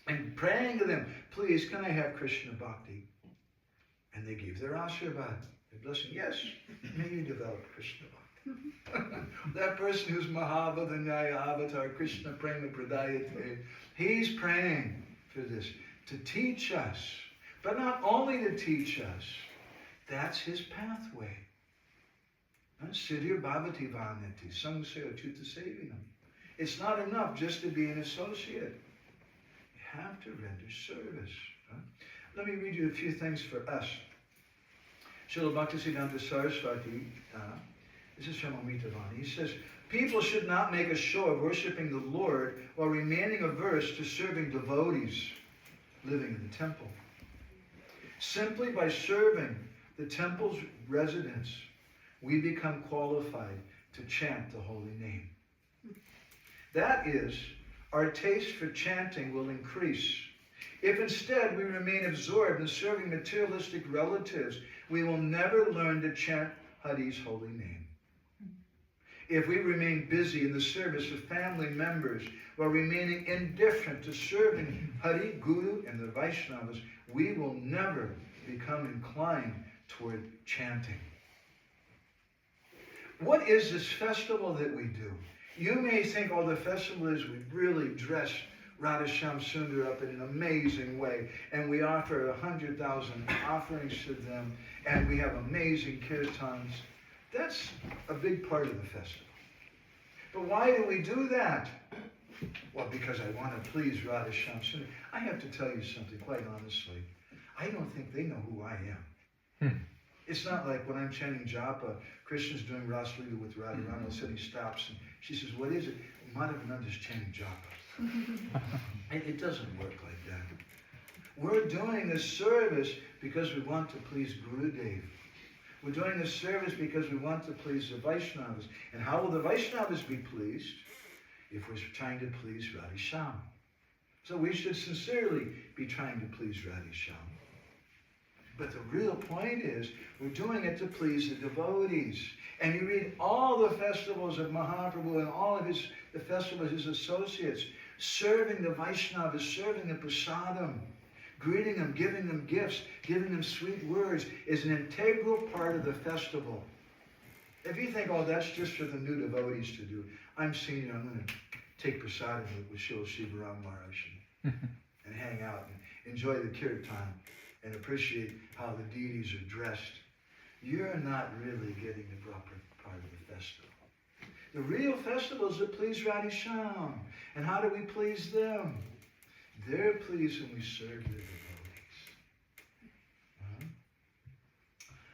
and praying to them, please, can I have Krishna Bhakti? And they gave their ashirvad, their blessing. Yes, may you develop Krishna Bhakti. That person who's Mahavadanyaya Avatar, Krishna Prema Pradayate, he's praying for this, to teach us. But not only to teach us, that's his pathway. Siddhir Bhavati Vanati, Sangsaya Chuta Sevinam. It's not enough just to be an associate. You have to render service. Let me read you a few things for us. Srila Bhaktisiddhanta Saraswati, this is from Amitabhani. He says, people should not make a show of worshiping the Lord while remaining averse to serving devotees living in the temple. Simply by serving the temple's residents, we become qualified to chant the holy name. That is, our taste for chanting will increase. If instead we remain absorbed in serving materialistic relatives, we will never learn to chant Hari's holy name. If we remain busy in the service of family members while remaining indifferent to serving Hari, Guru, and the Vaishnavas, we will never become inclined toward chanting. What is this festival that we do? You may think, oh, the festival is we really dress Radhasham Sundar up in an amazing way, and we offer 100,000 offerings to them, and we have amazing kirtans. That's a big part of the festival. But why do we do that? Well, because I want to please Radhasham Sundar. I have to tell you something, quite honestly. I don't think they know who I am. It's not like when I'm chanting japa, Krishna's doing Rasalila with Radharani, all of a sudden he stops and she says, what is it? Madhavananda's chanting japa. It doesn't work like that. We're doing this service because we want to please Gurudev. We're doing this service because we want to please the Vaishnavas. And how will the Vaishnavas be pleased? If we're trying to please Radhasham. So we should sincerely be trying to please Radhasham. But the real point is, we're doing it to please the devotees. And you read all the festivals of Mahaprabhu and all of the festivals of his associates, serving the Vaishnavas, serving the prasadam, greeting them, giving them gifts, giving them sweet words, is an integral part of the festival. If you think, oh, that's just for the new devotees to do, I'm senior, I'm going to take prasadam with Srila Shivaram Maharaj and hang out and enjoy the kirtan and appreciate how the deities are dressed. You're not really getting the proper part of the festival. The real festivals that please Radhasham. And how do we please them? They're pleased when we serve their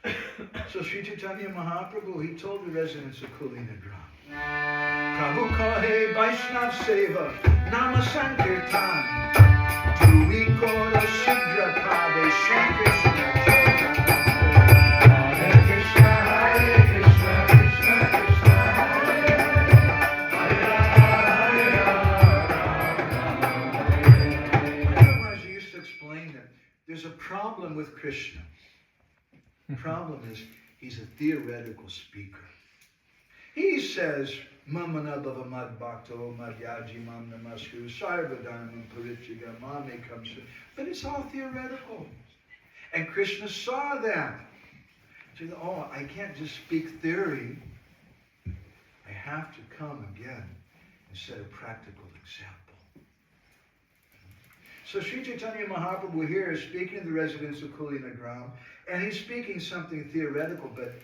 devotees. So Sri Chaitanya Mahaprabhu, he told the residents of Kulina Dham, Prabhu kahe Vaishnav Seva, Nama Sankirtan, Dui Kora Shigra Pade Shri Krishna. Hare Krishna, Hare Krishna, Krishna Krishna, Hare Hare, Maharaj used to explain that there's a problem with Krishna. The problem is he's a theoretical speaker. He says, Mamanabhava Mad Bhakto Madhyaji Mam Namaskuru Sarvadhanam Parichiga Mame comes. But it's all theoretical. And Krishna saw that. He said, oh, I can't just speak theory. I have to come again and set a practical example. So Sri Chaitanya Mahaprabhu here is speaking to the residents of Kulina Dham, and he's speaking something theoretical, but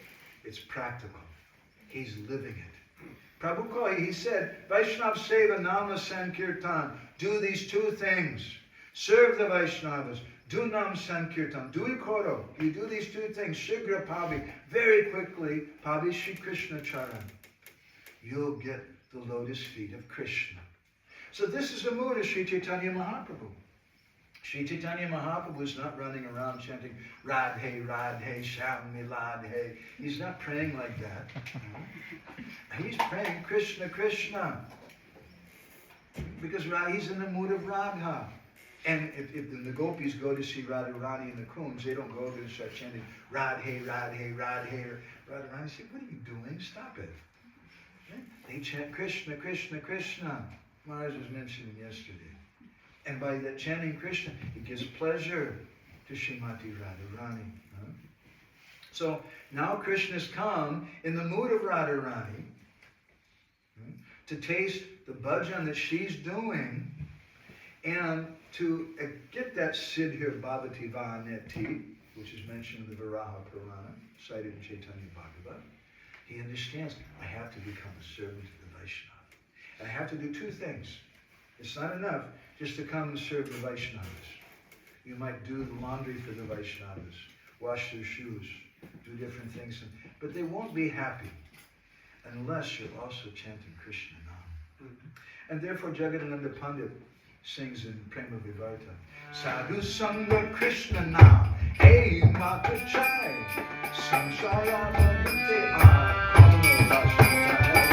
it's practical. He's living it. Prabhu, he said, Vaishnav Seva Nama Sankirtan. Do these two things. Serve the Vaishnavas. Do Nam Sankirtan. Do Ikoro. You do these two things. Shigra Pavi. Very quickly, Pavi Shri Krishna Charan. You'll get the lotus feet of Krishna. So this is the mood of Sri Chaitanya Mahaprabhu. Sri Chaitanya Mahaprabhu is not running around chanting Radhe, Radhe, Shyam Radhe. He's not praying like that. He's praying Krishna, Krishna. Because he's in the mood of Radha. And if the gopis go to see Radharani in the kunj, they don't go there and start chanting Radhe, Radhe, Radhe. Radharani say, what are you doing? Stop it. They chant Krishna, Krishna, Krishna. Maharaj was mentioning yesterday. And by that chanting Krishna, it gives pleasure to Srimati Radharani. So now Krishna's come in the mood of Radharani to taste the bhajan that she's doing and to get that Siddhir Bhavati Vahaneti, which is mentioned in the Varaha Purana, cited in Chaitanya Bhagavad. He understands, I have to become a servant of the Vaishnava. And I have to do two things. It's not enough just to come and serve the Vaishnavas. You might do the laundry for the Vaishnavas, wash their shoes, do different things, but they won't be happy unless you're also chanting Krishna Nam. And therefore Jagadananda Pandit sings in Prema Vivarta, Sadhu Sanga Krishna Nam, Hey Mata Chai, Samsara Bhante Kamo Vasudha,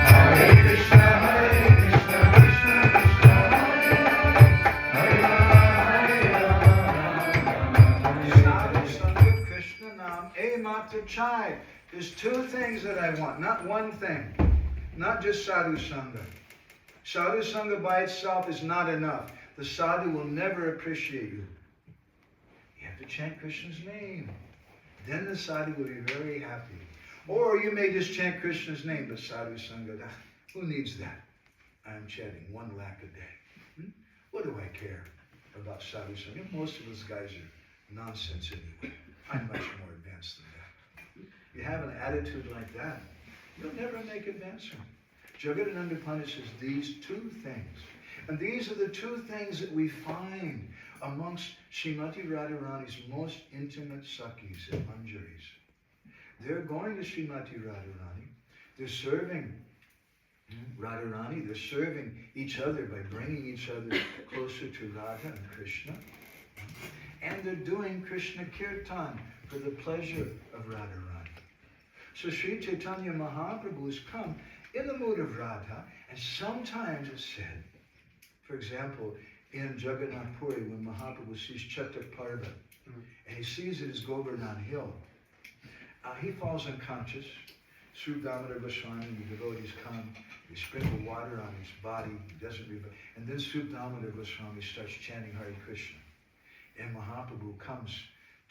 Hare Krishna, Hare Krishna, Krishna Krishna, Sadhu Sanga Krishna Nam, Hey Mata Chai. There's two things that I want, not one thing. Not just Sadhu Sangha. Sadhu Sangha by itself is not enough. The sadhu will never appreciate you. You have to chant Krishna's name. Then the sadhu will be very happy. Or you may just chant Krishna's name, but Sadhu Sangha, who needs that? I'm chanting 1 lakh a day. What do I care about sadhu sangha? Most of us guys are nonsense anyway. I'm much more advanced than that. You have an attitude like that, you'll never make advancement. Jagadananda Pandit says these two things. And these are the two things that we find amongst Srimati Radharani's most intimate Sakhis and Manjaris. They're going to Srimati Radharani. They're serving Radharani. They're serving each other by bringing each other closer to Radha and Krishna. And they're doing Krishna Kirtan for the pleasure of Radharani. So Sri Chaitanya Mahaprabhu has come in the mood of Radha, and sometimes it's said, for example, in Jagannath Puri, when Mahaprabhu sees Chatak Parva, and he sees it as Govardhan Hill, he falls unconscious. Sri Damodar Goswami and the devotees come, they sprinkle water on his body, he doesn't revive, and then Sri Damodar Goswami starts chanting Hare Krishna. And Mahaprabhu comes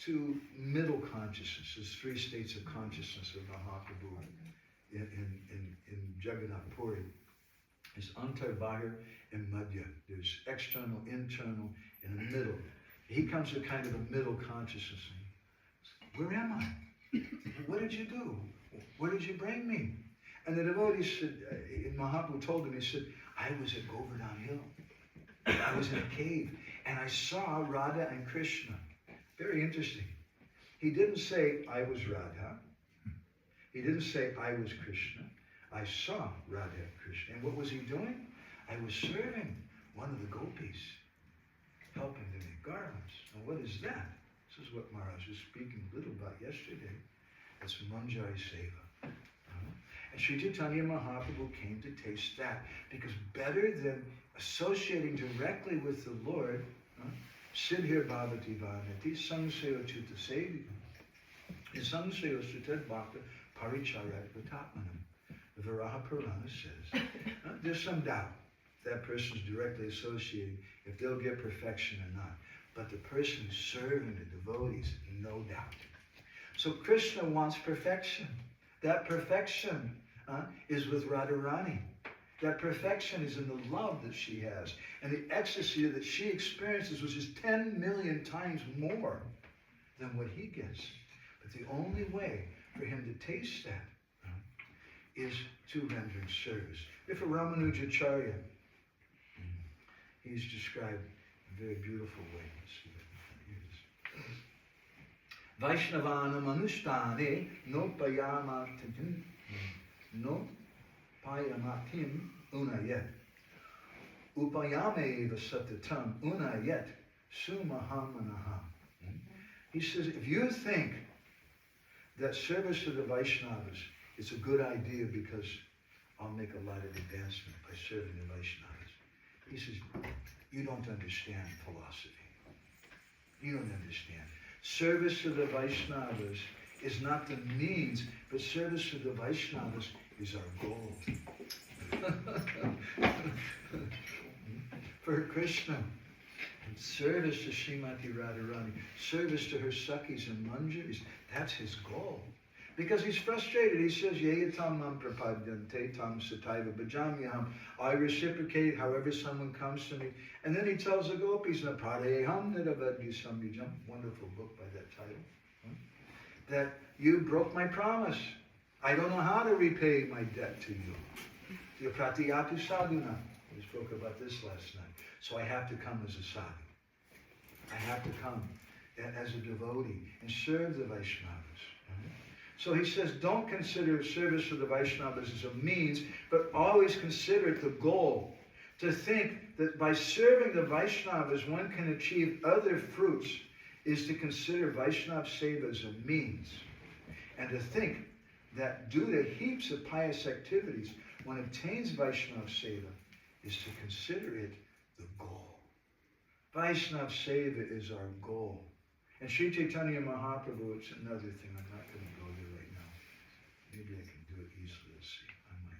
to middle consciousness. There's three states of consciousness of Mahaprabhu in Jagannath Puri. There's Antar, Bahir, and Madhya. There's external, internal, and a middle. He comes to kind of a middle consciousness. Where am I? What did you do? Where did you bring me? And the devotee said, Mahaprabhu told him, he said, I was at Govardhan Hill. I was in a cave, and I saw Radha and Krishna. Very interesting. He didn't say, I was Radha. He didn't say, I was Krishna. I saw Radha and Krishna. And what was he doing? I was serving one of the gopis, helping to make garlands. And what is that? This is what Maharaj was speaking a little about yesterday. That's Manjari Seva. And Sri Chaitanya Mahaprabhu came to taste that, because better than associating directly with the Lord, Siddhir Bhavati Vanati, Samsayo Chitta Sevika, Samsayo Sutad Bhakta Paricharat Vatapmanam. The Varaha Purana says, there's some doubt if that person is directly associated, if they'll get perfection or not. But the person who's serving the devotees, no doubt. So Krishna wants perfection. That perfection is with Radharani. That perfection is in the love that she has. And the ecstasy that she experiences, which is 10 million times more than what he gets. But the only way for him to taste that is to render service. If a Ramanujacharya, he's described in a very beautiful way. Let's see what it is. Vaishnavana manushtane no payamatim unayet. Upayame eva satatam unayet sumahamanaha. He says, if you think that service to the Vaishnavas is a good idea because I'll make a lot of advancement by serving the Vaishnavas, he says, you don't understand philosophy. You don't understand. Service to the Vaishnavas is not the means, but service to the Vaishnavas is our goal. For Krishna, and service to Srimati Radharani, service to her Sakhis and Manjaris, that's his goal. Because he's frustrated. He says, Yeyatam mam prapadyante tam sataiva bhajamyaham. I reciprocate however someone comes to me. And then he tells the gopis, Napadeham nidavadvisamyujam, wonderful book by that title, that you broke my promise. I don't know how to repay my debt to you. Pratiyatu sadhuna. We spoke about this last night. So I have to come as a sadhu. I have to come as a devotee and serve the Vaishnavas. So he says, don't consider service to the Vaishnavas as a means, but always consider it the goal. To think that by serving the Vaishnavas, one can achieve other fruits is to consider Vaishnava Seva as a means. And to think that due to heaps of pious activities, one obtains Vaishnava Seva is to consider it the goal. Vaishnava Seva is our goal. And Sri Chaitanya Mahaprabhu, it's another thing, I'm not going to go there right now. Maybe I can do it easily, let's see, I might.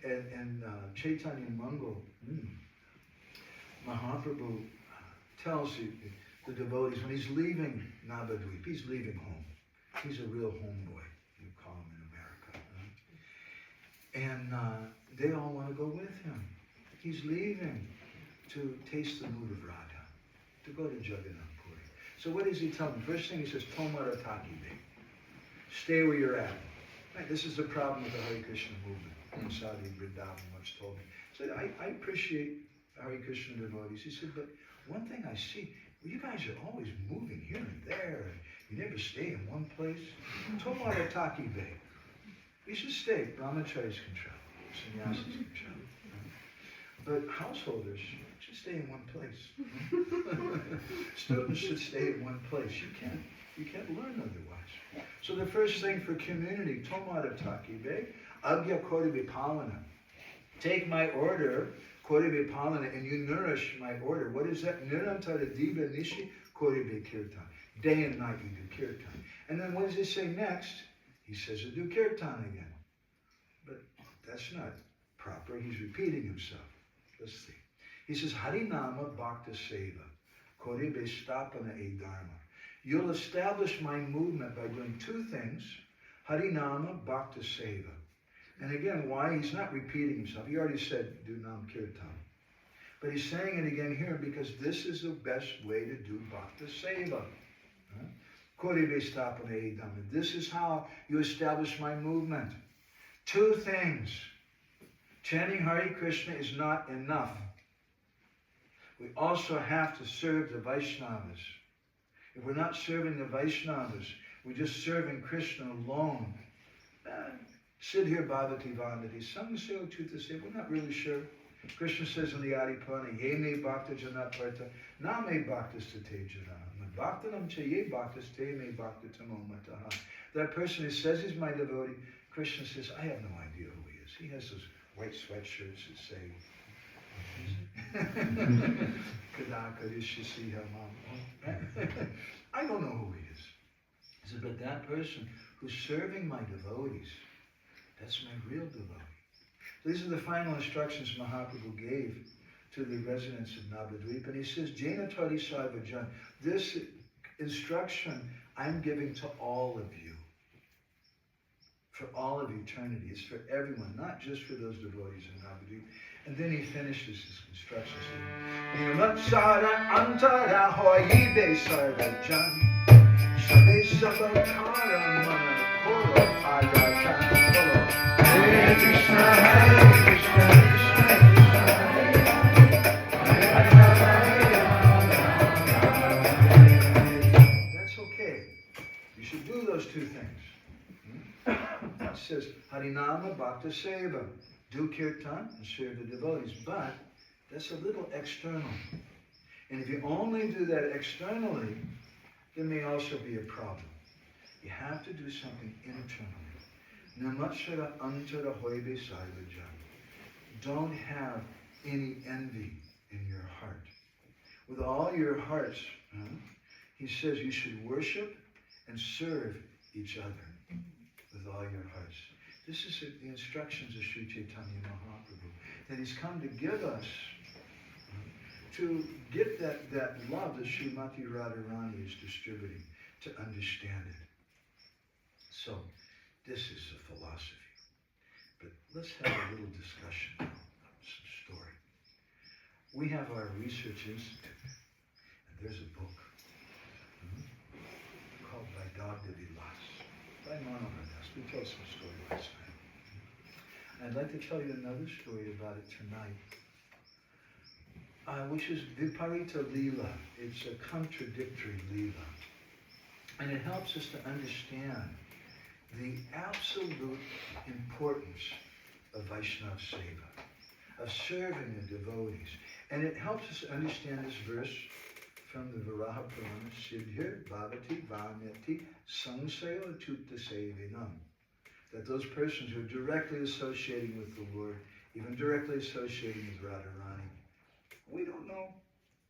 and Chaitanya Mangal, Mahaprabhu tells the devotees, when he's leaving Navadvip, he's leaving home. He's a real homeboy, you call him in America. And they all want to go with him. He's leaving. to taste the mood of Radha, to go to Jagannath Puri. So what does he tell them? First thing he says, Tomara Takibe. Stay where you're at. Right, this is the problem with the Hare Krishna movement. Saudi Vrindavan once told me. He said, I appreciate Hare Krishna devotees. He said, but one thing I see, well, you guys are always moving here and there, and you never stay in one place. Tomara Takibe. You should stay. Brahmacharis can travel. Sannyasis can travel. But householders should stay in one place. Students should stay in one place. You can't learn otherwise. So the first thing for community, Tomara Takibe, Agya Koribe Palana. Take my order, Koribe Palana, and you nourish my order. What is that? Nirantara Diva Nishi Koribe Kirtan. Day and night you do kirtan. And then what does he say next? He says to do kirtan again. But that's not proper. He's repeating himself. Let's see. He says, Harinama Bhakta Seva, Koribe Stapana E Dharma. You'll establish my movement by doing two things, Harinama Bhakta Seva. And again, why? He's not repeating himself. He already said, do Nam Kirtan. But he's saying it again here because this is the best way to do Bhakta Seva. Koribe Stapana E Dharma. This is how you establish my movement. Two things. Chanting Hare Krishna is not enough. We also have to serve the Vaishnavas. If we're not serving the Vaishnavas, we're just serving Krishna alone. Sit here, Bhavati Vandati. Some say, oh, truth to say, we're not really sure. Krishna says in the Adi Purana, Ye me bhakta janaparta, na me bhaktas te jana. Bhaktanam che ye bhaktas te me bhakta tamo mataha. That person who says he's my devotee, Krishna says, I have no idea who he is. He has those white sweatshirts that say, I don't know who he is. He said, but that person who's serving my devotees, that's my real devotee. These are the final instructions Mahaprabhu gave to the residents of Navadvip. And he says, Jaina Tari Sarvajan, this instruction I'm giving to all of you. For all of eternity. It's for everyone, not just for those devotees in Navadvip. And then he finishes his instructions. Nirmatsara antara hoyibe sarvajan. Shabe sabakara manakoro ayakan kolo. Hare Krishna, Hare Krishna, Krishna Krishna. That's okay. You should do those two things. It says, Harinama Bhakta Seva. Do kirtan and serve the devotees. But that's a little external. And if you only do that externally, there may also be a problem. You have to do something internally. Namatsara antara hoibe sarvajan. Don't have any envy in your heart. With all your hearts, he says you should worship and serve each other with all your hearts. This is the instructions of Sri Chaitanya Mahaprabhu, that he's come to give us, to get that love that Srimati Radharani is distributing, to understand it. So, this is a philosophy. But let's have a little discussion now, some story. We have our research institute, and there's a book called Vaidagdha-vilasa by Madhavananda. We told some story last night. I'd like to tell you another story about it tonight, which is Viparita Lila. It's a contradictory Lila. And it helps us to understand the absolute importance of Vaishnava Seva, of serving the devotees. And it helps us understand this verse from the Varaha Purana, Siddhir Bhavati Vamyati Sangsaya Tutta Sevinam. That those persons who are directly associating with the Lord, even directly associating with Radharani, we don't know.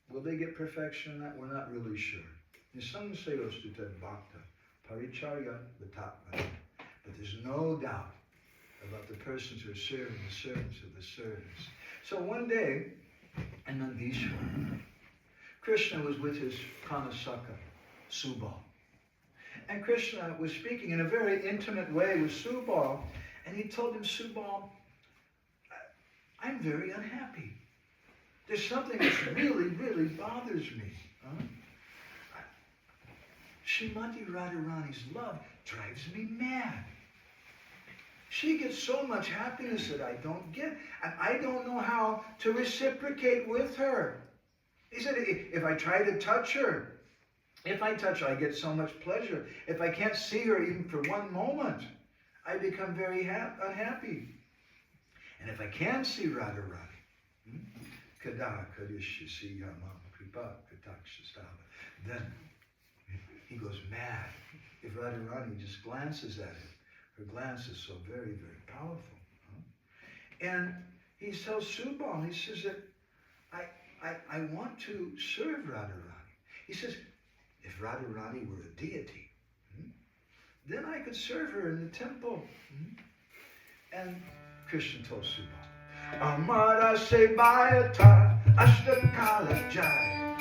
Will they get perfection in that? We're not really sure. Sangsaya Tutta Bhakta Paricharya Vitatmana. But there's no doubt about the persons who are serving the servants of the servants. So one day, in Nandishwar, Krishna was with his Pranasaka, Subal. And Krishna was speaking in a very intimate way with Subal, and he told him, Subal, I'm very unhappy. There's something that really, really bothers me. Huh? Srimati Radharani's love drives me mad. She gets so much happiness that I don't get, and I don't know how to reciprocate with her. He said, if I try to touch her, I get so much pleasure. If I can't see her even for one moment, I become very unhappy. And if I can see Radharani, then he goes mad. If Radharani just glances at him, her glance is so very, very powerful. And he tells Subal, he says that I want to serve Radharani. He says, if Radharani were a deity, then I could serve her in the temple. And Krishna told Subal, Amara Sebayata Ashtakala Jai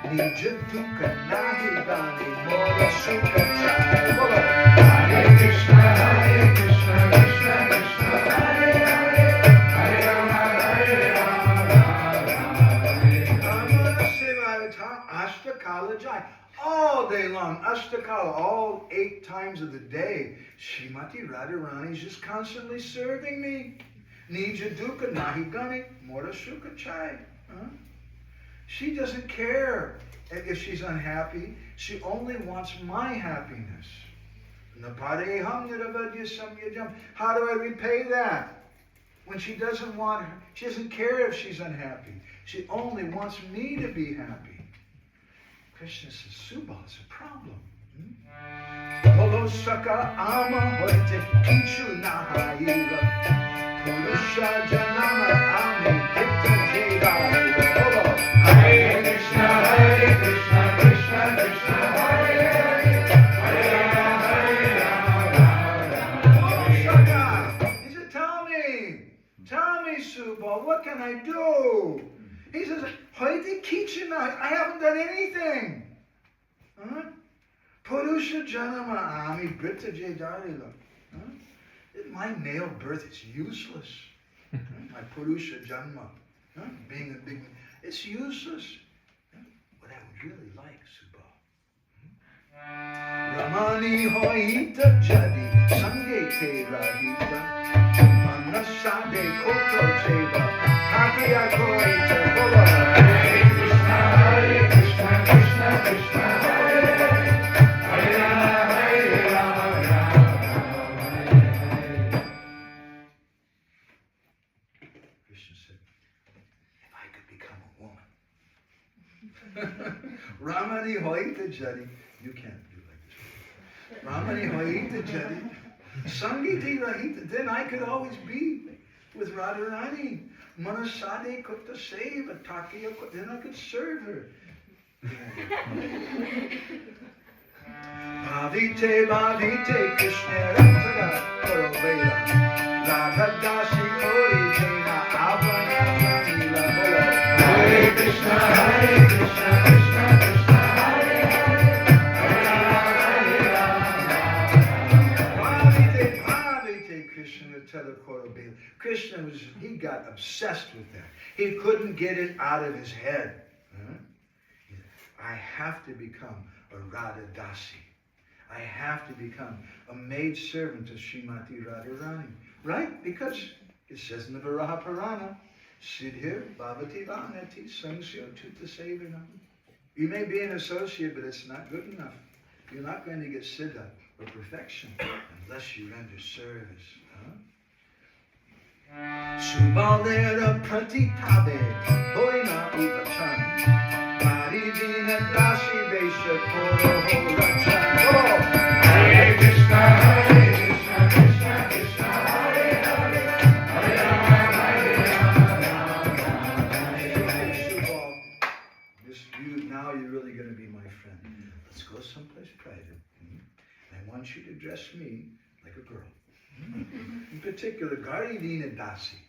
Nija Dukkha Nahi Gani Mora Sukha Jai. Hare Krishna, Hare Krishna, Krishna Krishna, Hare Hare, Hare Rama, Hare Rama, Hare Amara Sebayata Ashtakala Jai. All day long, Ashtakala, all 8 times of the day, Srimati Radharani is just constantly serving me. Nija Dukkha Nahi Gani Mora Sukha Chai. She doesn't care if she's unhappy. She only wants my happiness. How do I repay that? When she doesn't want her, she doesn't care if she's unhappy. She only wants me to be happy. Krishna says, Subal, it's a problem. Polo Saka Ama Hoite Kichu Nahaira Purusha Janama Ami Krita Jeda. Hare Krishna, Hare Krishna, Krishna Krishna, Hare Hare, Hare Rama, Hare Rama. He said, tell me, Subal, what can I do? He says, I haven't done anything. Purusha Janama Ami Brita Jedarila. My male birth is useless. My Purusha Janma, being a big, it's useless. What I would really like, Subal. Ramani Hoita Jadi Sange Te Rahita Manasade Koto Cheva Kakiya Koita Bola. Hare Krishna, Hare Krishna, Krishna Krishna, Hare Hare, Hare Rama, Hare Rama, Rama Hare. Krishna said, if I could become a woman. Ramani Hoita Jadi, you can't do like this. Ramani Hoita Jadi, Sangiti Rahita, then I could always be with Radharani. Manasade Kutta Seva Takiya, then I could serve her. Bhavite Krishna Radha Korovela Radhastami Orijena Avana Jamila Bola. Hare Krishna, Hare Krishna, Krishna Krishna, Hare Hare, Hare Rama, Hare Rama. Bhavite Krishna Korovela. Krishna he got obsessed with that. He couldn't get it out of his head. I have to become a Radhastami. I have to become a maidservant of Srimati Radharani. Right? Because it says in the Varaha Purana, Siddhir Bhavati Vanati Sangsyo Tuta Sevana. You may be an associate, but it's not good enough. You're not going to get siddha or perfection unless you render service. Subalera Pratitabe Hoina Ivachan Marijina Dasi Vesha Koro Horachan. Hare Krishna, Hare Krishna, Krishna Krishna, Hare Hare, Hare Rama, Hare Rama. Now you're really going to be my friend. Let's go someplace private. I want you to dress me like a girl. In particular, Garidina Dasi,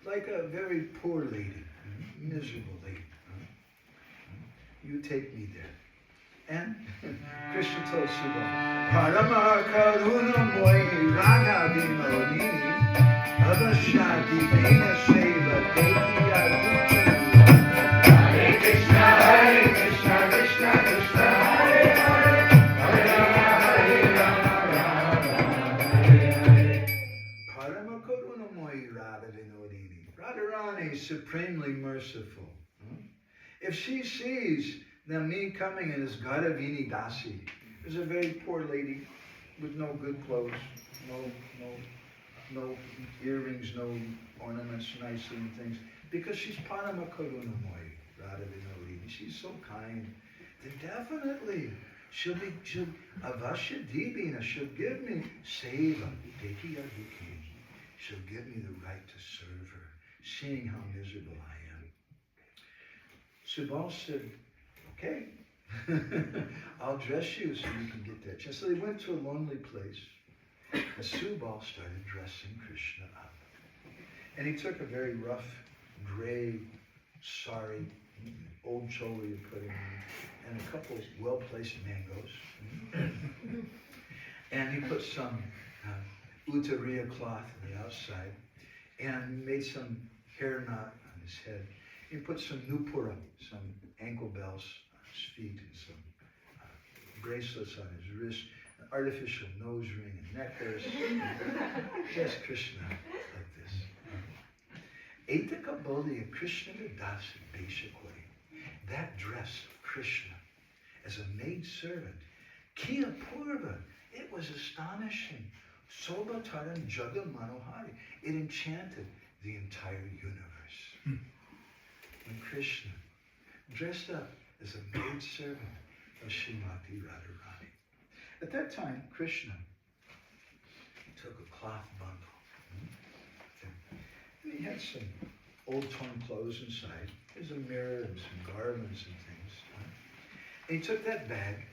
like a very poor lady, miserable lady. You take me there. And Krishna told Subal, Parama Karuna Mohi Radha Vimoni Avashadi Vena Seva Dekiya Dukkha supremely merciful. If she sees now me coming in as Garavini Dasi, there's a very poor lady with no good clothes, no earrings, no ornaments, nicely and things, because she's Parama Karunamoyi, Radha Vinodini. She's so kind. Then definitely she'll Avashya Dibina, she'll give me Seva, Dekiya Duki. She'll give me the right to serve her, seeing how miserable I am. Subal said, okay, I'll dress you so you can get that chance. So they went to a lonely place, and Subal started dressing Krishna up. And he took a very rough, gray, sari, old choli and put him in, and a couple well-placed mangoes. And he put some uttariya cloth on the outside, and made some hair knot on his head. He put some nupura, some ankle bells on his feet, and some bracelets on his wrist, an artificial nose ring and necklace. Just Krishna like this. Etaka Bodhiya Krishna Dasa basically. That dress of Krishna as a maidservant, Kiya Purva, it was astonishing. Soba Taran Jaga Manohari. It enchanted the entire universe. When Krishna, dressed up as a maidservant of Srimati Radharani. At that time, Krishna took a cloth bundle. And he had some old torn clothes inside. There's a mirror and some garlands and things. And he took that bag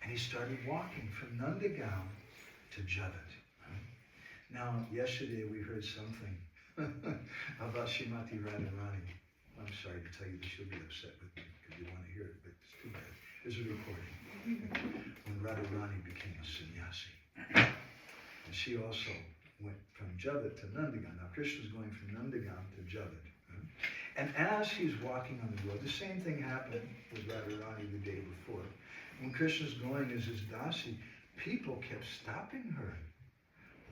and he started walking from Nandagaon to Javat. Now, yesterday we heard something about Srimati Radharani. I'm sorry to tell you this, you'll be upset with me because you want to hear it, but it's too bad. There's a recording when Radharani became a sannyasi. And she also went from Javat to Nandagaon. Now, Krishna's going from Nandagaon to Javat. And as he's walking on the road, the same thing happened with Radharani the day before. When Krishna's going as his dasi, people kept stopping her.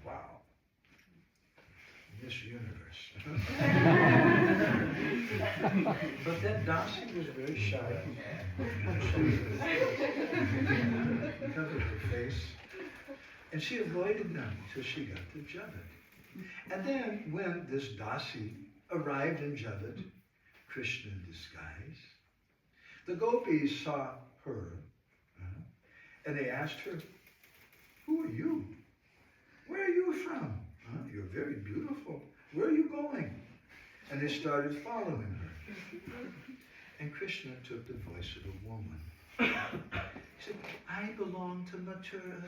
Wow. Miss Universe. But that dasi was very shy. She covered her face. And she avoided them until she got to Javat. And then when this dasi arrived in Javat, Krishna in disguise, the gopis saw her and they asked her, who are you? Where are you from? You're very beautiful. Where are you going? And they started following her. And Krishna took the voice of a woman. He said, I belong to Mathura.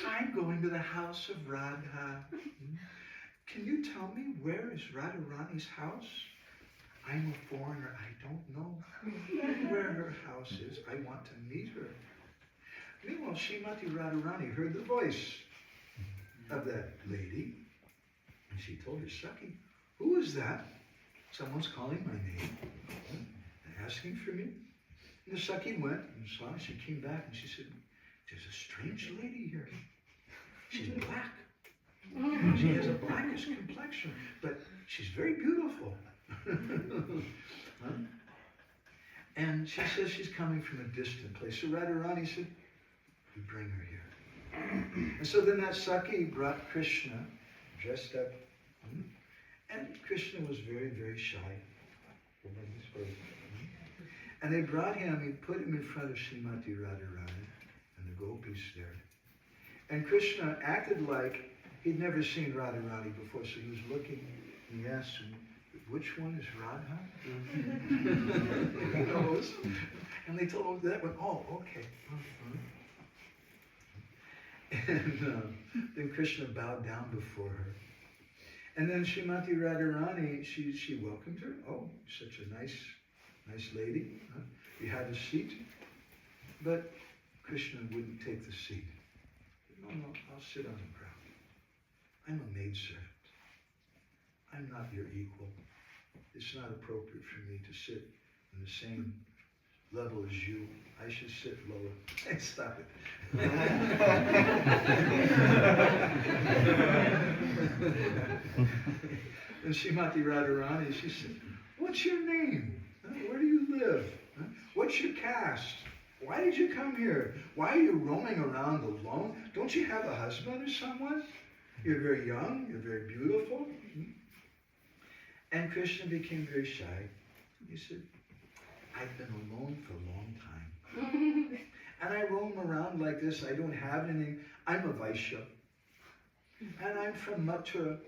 I'm going to the house of Radha. Can you tell me where is Radharani's house? I'm a foreigner. I don't know where her house is. I want to meet her. Meanwhile, Srimati Radharani heard the voice of that lady, and she told her Saki, who is that? Someone's calling my name and asking for me. And the Saki went and saw her. She came back and she said, there's a strange lady here. She's black. She has a blackish complexion, but she's very beautiful. And she says she's coming from a distant place. So Radharani said, you bring her here. And so then that Saki brought Krishna, dressed up. And Krishna was very, very shy. And they brought him, he put him in front of Srimati Radharani, and the gopis there. And Krishna acted like he'd never seen Radharani before, so he was looking, and he asked him, which one is Radha? He knows. And they told him that one, oh, okay. And then Krishna bowed down before her. And then Srimati Radharani, she welcomed her. Oh, such a nice lady. You have a seat. But Krishna wouldn't take the seat. No, I'll sit on the ground. I'm a maidservant. I'm not your equal. It's not appropriate for me to sit in the same level as you. I should sit lower. Stop it. And Srimati Radharani, she said, what's your name? Where do you live? What's your caste? Why did you come here? Why are you roaming around alone? Don't you have a husband or someone? You're very young, you're very beautiful. And Krishna became very shy. He said, I've been alone for a long time. And I roam around like this. I don't have anything. I'm a Vaishya. And I'm from Mathura.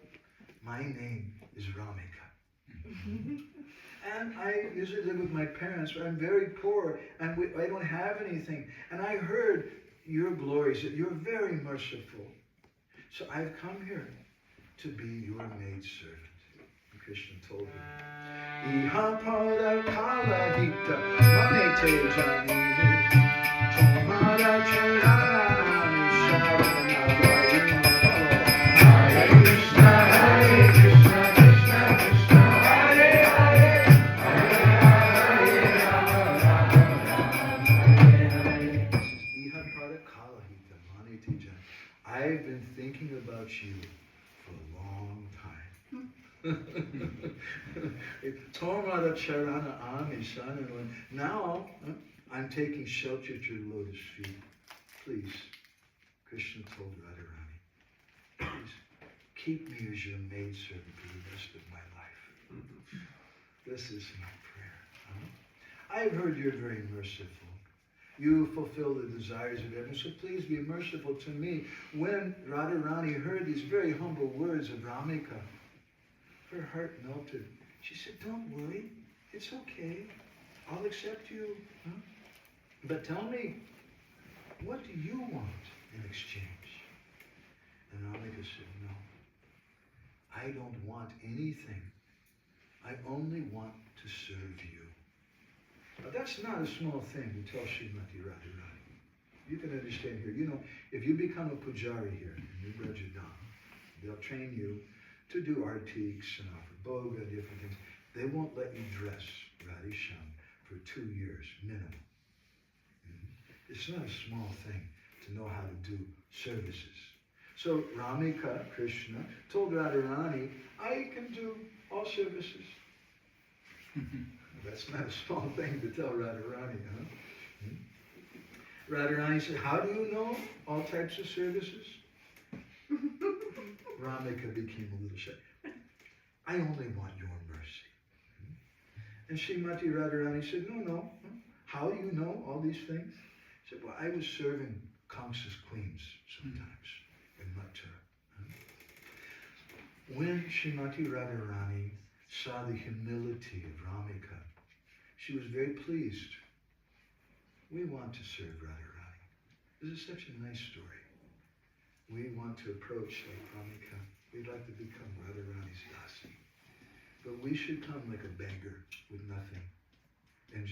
My name is Ramika. And I usually live with my parents, but I'm very poor, and I don't have anything. And I heard your glories, that you're very merciful. So I've come here to be your maidservant. And Krishna told him, Iha pada kala hita manete janimu tomara charani sharana vayinu. Hare Krishna, Hare Krishna, Krishna Krishna, Hare Hare, Hare Hare, Rama Rama, Hare Hare. Iha pada kala hita manete janimu. I've been thinking about you for a long time. Tomara charana ami sanana. Now I'm taking shelter at your lotus feet. Please, Krishna told Radharani, please keep me as your maidservant for the rest of my life. This is my prayer. I've heard you're very merciful. You fulfill the desires of everyone, so please be merciful to me. When Radharani heard these very humble words of Ramika, her heart melted. She said, don't worry, it's okay. I'll accept you. But tell me, what do you want in exchange? And Ramika said, no, I don't want anything. I only want to serve you. Now, that's not a small thing to tell Srimati Radharani. You can understand here. You know, if you become a pujari here in New Vraja Dham, they'll train you to do artiques and offer boga, different things. They won't let you dress Radhisham for 2 years minimum. It's not a small thing to know how to do services. So Ramika, Krishna, told Radharani, I can do all services. That's not a small thing to tell Radharani, huh? Radharani said, how do you know all types of services? Ramika became a little shy. I only want your mercy. And Srimati Radharani said, no. How do you know all these things? He said, well, I was serving Kamsa's queens sometimes in Mathura. When Srimati Radharani saw the humility of Ramika, she was very pleased. We want to serve Radharani. This is such a nice story. We want to approach like Ramika. We'd like to become Radharani's dasi. But we should come like a beggar with nothing. And I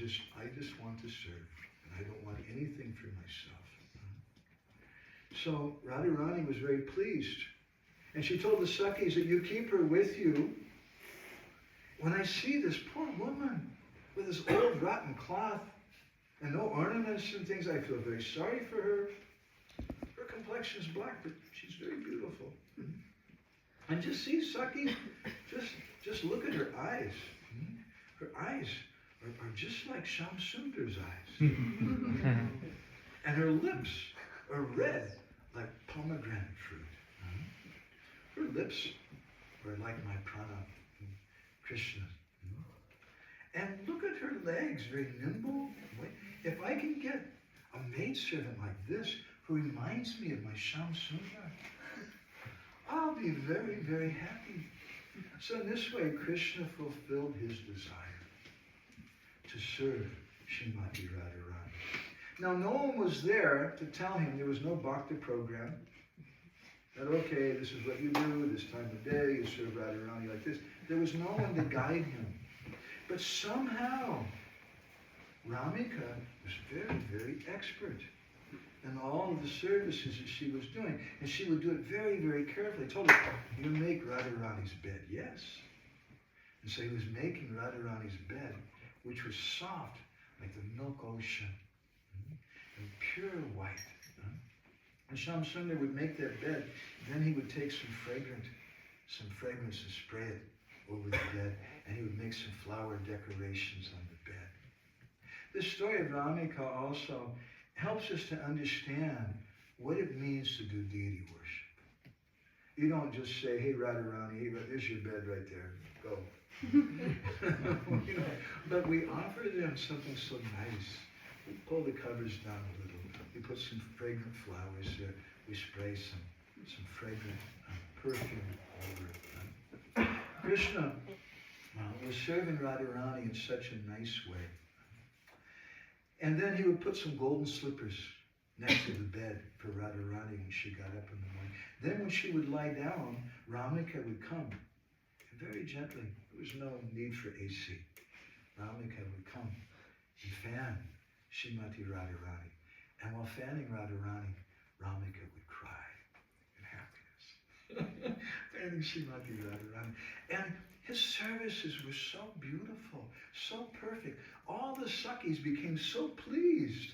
just want to serve. And I don't want anything for myself. So Radharani was very pleased. And she told the Sakhis that you keep her with you. When I see this poor woman with this old rotten cloth and no ornaments and things, I feel very sorry for her. Her complexion is black, but she's very beautiful. And just see Sakhi, just look at her eyes. Her eyes are just like Shyam Sundar's eyes. And her lips are red like pomegranate fruit. Her lips are like my prana, Krishna. And look at her legs, very nimble. If I can get a maidservant like this who reminds me of my Shyam Sundar, I'll be very, very happy. So in this way, Krishna fulfilled his desire to serve Srimati Radharani. Now, no one was there to tell him. There was no bhakti program. That, okay, this is what you do, this time of day, you serve Radharani like this. There was no one to guide him. But somehow, Ramika was very, very expert in all of the services that she was doing. And she would do it very, very carefully. I told her, you make Radharani's bed. Yes. And so he was making Radharani's bed, which was soft, like the milk ocean, and pure white. And Shamsundar would make that bed, then he would take some fragrance and spray it over the bed, and he would make some flower decorations on the bed. This story of Ramika also helps us to understand what it means to do deity worship. You don't just say, hey Radharani, hey, there's your bed right there, go. But we offer them something so nice. We pull the covers down a little. We put some fragrant flowers there. We spray some fragrant perfume over it. Krishna was serving Radharani in such a nice way. And then he would put some golden slippers next to the bed for Radharani when she got up in the morning. Then when she would lie down, Ramika would come, and very gently, there was no need for AC. Ramika would come and fan Srimati Radharani. And while fanning Radharani, Ramika would cry in happiness. Fanning Srimati Radharani. And his services were so beautiful, so perfect. All the Sakis became so pleased.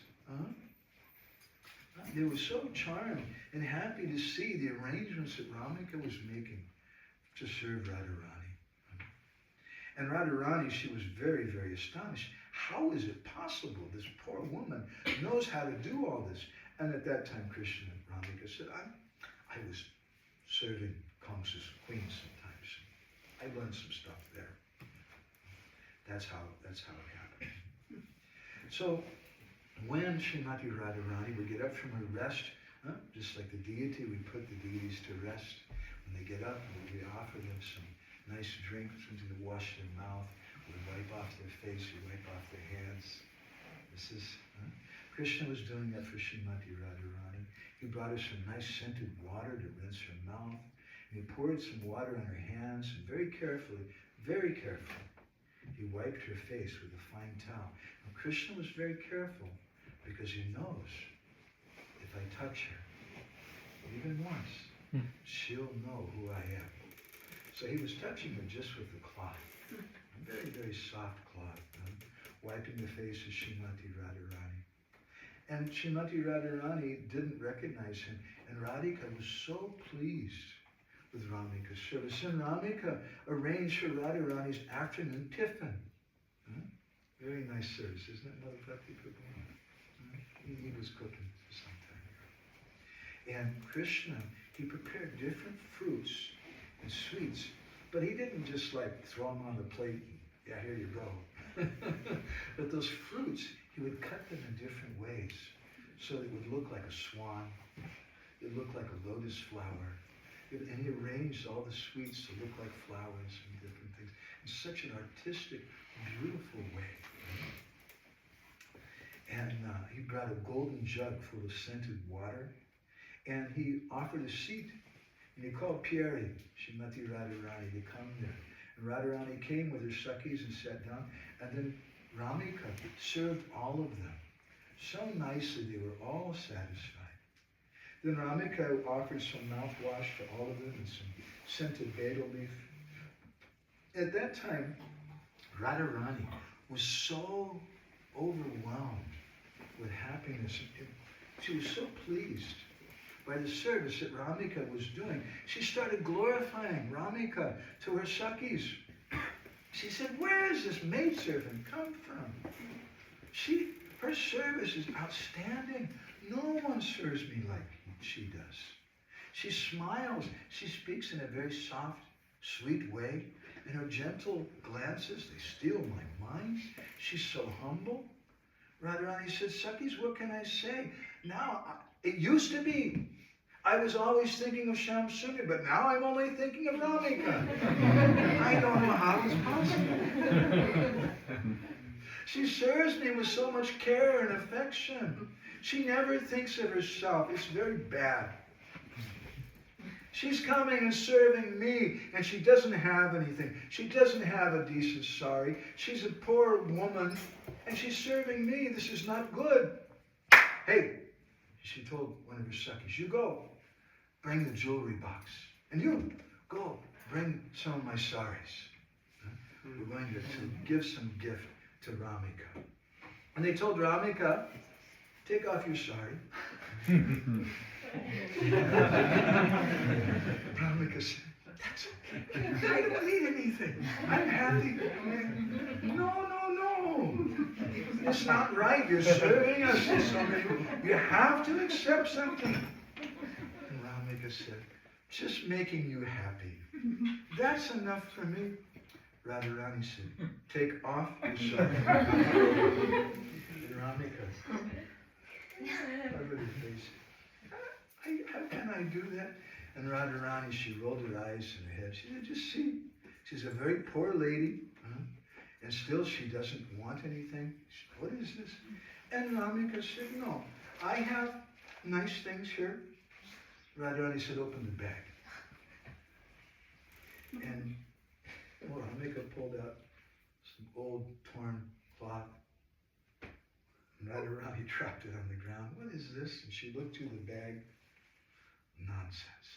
They were so charmed and happy to see the arrangements that Ramika was making to serve Radharani. And Radharani, she was very, very astonished. How is it possible this poor woman knows how to do all this? And at that time, Krishna and Ramika said, I was serving Kamsa's queen sometimes. I learned some stuff there. That's how it happened. So when Srimati Radharani would get up from her rest, just like the deity, we put the deities to rest. When they get up, we offer them some nice drink, something to wash their mouth. We wipe off their face, we wipe off their hands. This is, Krishna was doing that for Srimati Radharani. He brought her some nice scented water to rinse her mouth. And he poured some water on her hands, and very carefully, he wiped her face with a fine towel. And Krishna was very careful because he knows if I touch her, even once, she'll know who I am. So he was touching her just with the cloth, a very, very soft cloth, wiping the face of Srimati Radharani. And Srimati Radharani didn't recognize him, and Radhika was so pleased with Ramika's service. And Ramika arranged for Radharani's afternoon tiffin. Very nice service, isn't it, Mother Bhakti Prabhu? He was cooking for some time. And Krishna, he prepared different fruits and sweets, but he didn't just like throw them on the plate and, yeah, here you go. But those fruits, he would cut them in different ways so it would look like a swan, it would look like a lotus flower, and he arranged all the sweets to look like flowers and different things in such an artistic, beautiful way. And he brought a golden jug full of scented water, and he offered a seat, and he called Pyari, Srimati Radharani, to come there. And Radharani came with her Sakis and sat down, and then Ramika served all of them so nicely they were all satisfied. Then Ramika offered some mouthwash for all of them and some scented betel leaf. At that time, Radharani was so overwhelmed with happiness. She was so pleased by the service that Ramika was doing. She started glorifying Ramika to her Sakis. She said, where is this maidservant come from? Her service is outstanding. No one serves me like she does. She smiles. She speaks in a very soft, sweet way. And her gentle glances, they steal my mind. She's so humble. Radharani said, Sakis, what can I say? Now, it used to be, I was always thinking of Shamsundar, but now I'm only thinking of Ramika. I don't know how it's possible. She serves me with so much care and affection. She never thinks of herself. It's very bad. She's coming and serving me, and she doesn't have anything. She doesn't have a decent sari. She's a poor woman, and she's serving me. This is not good. Hey, she told one of her Sakis, you go, bring the jewelry box. And you, go, bring some of my saris. We're going to give some gift to Ramika. And they told Ramika, take off your sari. Ramika said, that's okay. I don't need anything. I'm happy. No. It's not right. You're serving us. You have to accept something. And Ramika said, just making you happy. That's enough for me. Radharani said, take off your sari. And Ramika covered her face. How can I do that? And Radharani, she rolled her eyes in her head. She said, just see, she's a very poor lady, and still she doesn't want anything. She said, what is this? And Ramika said, no, I have nice things here. Radharani said, open the bag. And Ramika pulled out some old torn cloth. And Radharani dropped it on the ground. What is this? And she looked through the bag. Nonsense.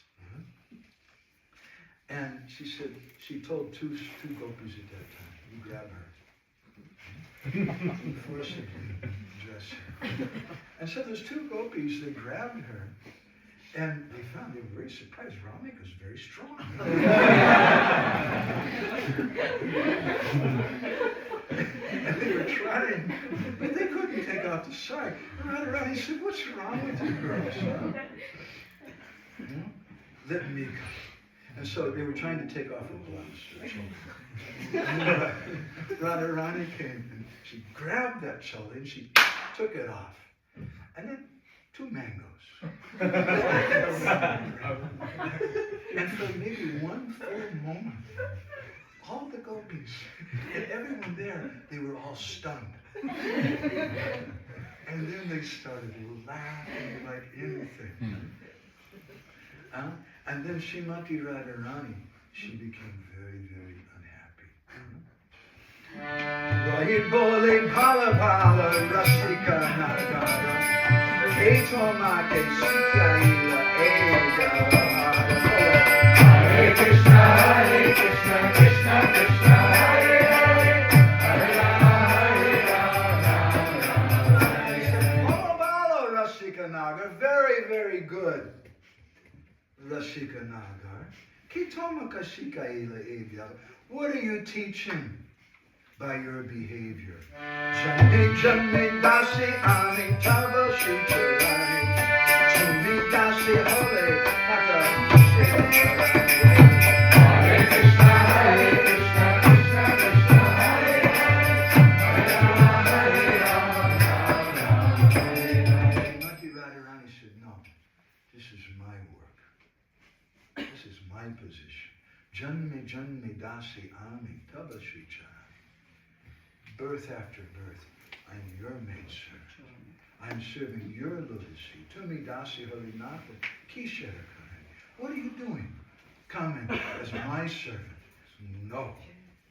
And she said, she told two gopis at that time, you grab her. You forcibly dress her. And so those two gopis, they grabbed her, and they found, they were very surprised, Ramika was very strong. And they were trying, but they couldn't take off the sari. And Radharani said, what's wrong with you girls? Let me come. And so they were trying to take off her blouse. And Radharani came and she grabbed that choli and she took it off. And then 2 mangoes. And for maybe one full moment, all the gopis and everyone there, they were all stunned. And then they started laughing like anything. And then Srimati Radharani, she became very, very unhappy. Rohi bole bhala bhala rasika nagara Keto mate sikaila Hare Krishna, Hare Krishna, Krishna Krishna, Hare Hare, Hare Rama, Hare Rama, Rama Rama. Rasika Nagar, very, very good. Rasika Nagar. Kitoma Kashika Ila Evya. What are you teaching by your behavior? Jane Jane Dasi Ani Tava Shutarani. Jane Dasi Hole Hata Hare Krishna, Hare Krishna, Krishna Krishna, Hare Hare, Hare Rama, Hare Rama, Rama Hare Hare. Srimati Radharani said, no, this is my work. This is my position. Janme Janme Dasi Ami Tava Sri Charani. Birth after birth, I'm your maidservant. I'm serving your lotus feet. Tumi Dasi Harinatha Kisharakari. What are you doing? Coming as my servant. No,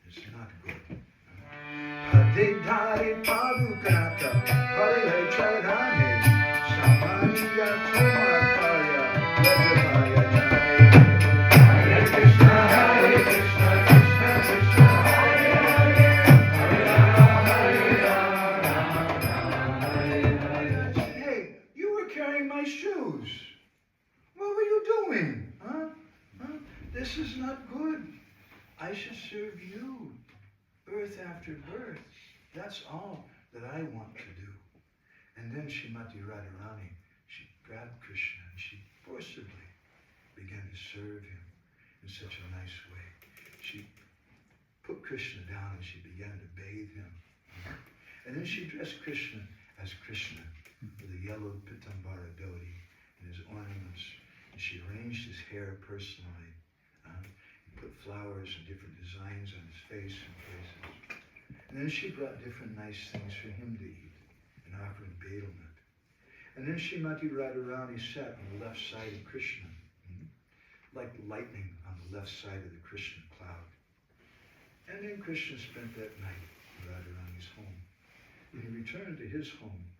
it's not good. Hadidhari Padukata Hare Chairani Samaniya Tumarpaya Vedavaya Jani. Hare Krishna, Hare Krishna, Krishna Krishna, Hare Hare, Hare Rama, Hare Rama, Rama Hare Hare. Hey, you were carrying my shoes. What were you doing? Huh? This is not good. I should serve you. Birth after birth. That's all that I want to do. And then Srimati Radharani, she grabbed Krishna and she forcibly began to serve him in such a nice way. She put Krishna down and she began to bathe him. And then she dressed Krishna as Krishna with a yellow pitambara dhoti and his ornaments. And she arranged his hair personally. Put flowers and different designs on his face and places. And then she brought different nice things for him to eat and offered him betel nut. And then Srimati Radharani sat on the left side of Krishna, like lightning on the left side of the Krishna cloud. And then Krishna spent that night in Radharani's home. And he returned to his home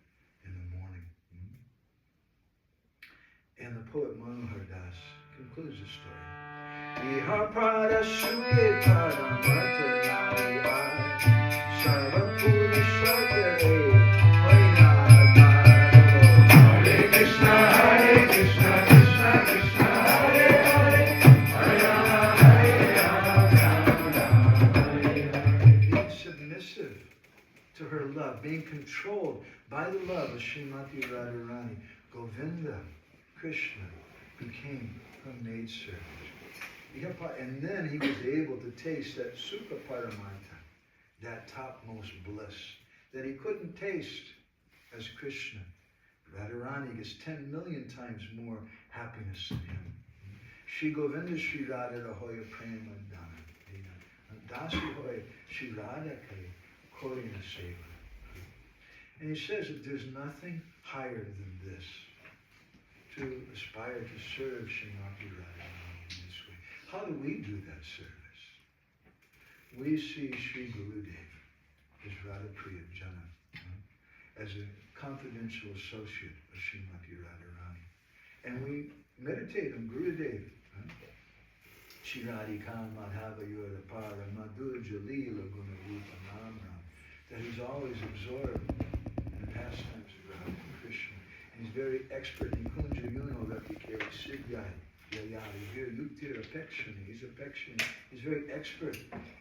in the morning. And the poet Manohar Das concludes the story. Iha pada shuke pada marta nari ai sarva purisha kare told, by the love of Srimati Radharani, Govinda, Krishna, became her maidservant. And then he was able to taste that Sukha Paramanta, that topmost bliss, that he couldn't taste as Krishna. Radharani gets 10 million times more happiness than him. Shri Govinda Shri Radha Rahoya Prema Dana. Dasi Hoya Shri Radha Kare Korina Seva. And he says that there's nothing higher than this, to aspire to serve Srimati Radharani in this way. How do we do that service? We see Sri Gurudev, his Radha Priya Jana, as a confidential associate of Srimati Radharani. And we meditate on Gurudev. Shiradi Khan Madhava Yoda Para Madhur Jalila Guna Rupa Namram. That he's always absorbed in the pastimes of Radha and Krishna. And he's very expert in Kunja Yuno Rapikari Siddhai Yayari Vir Yuktir Apekshani. He's very expert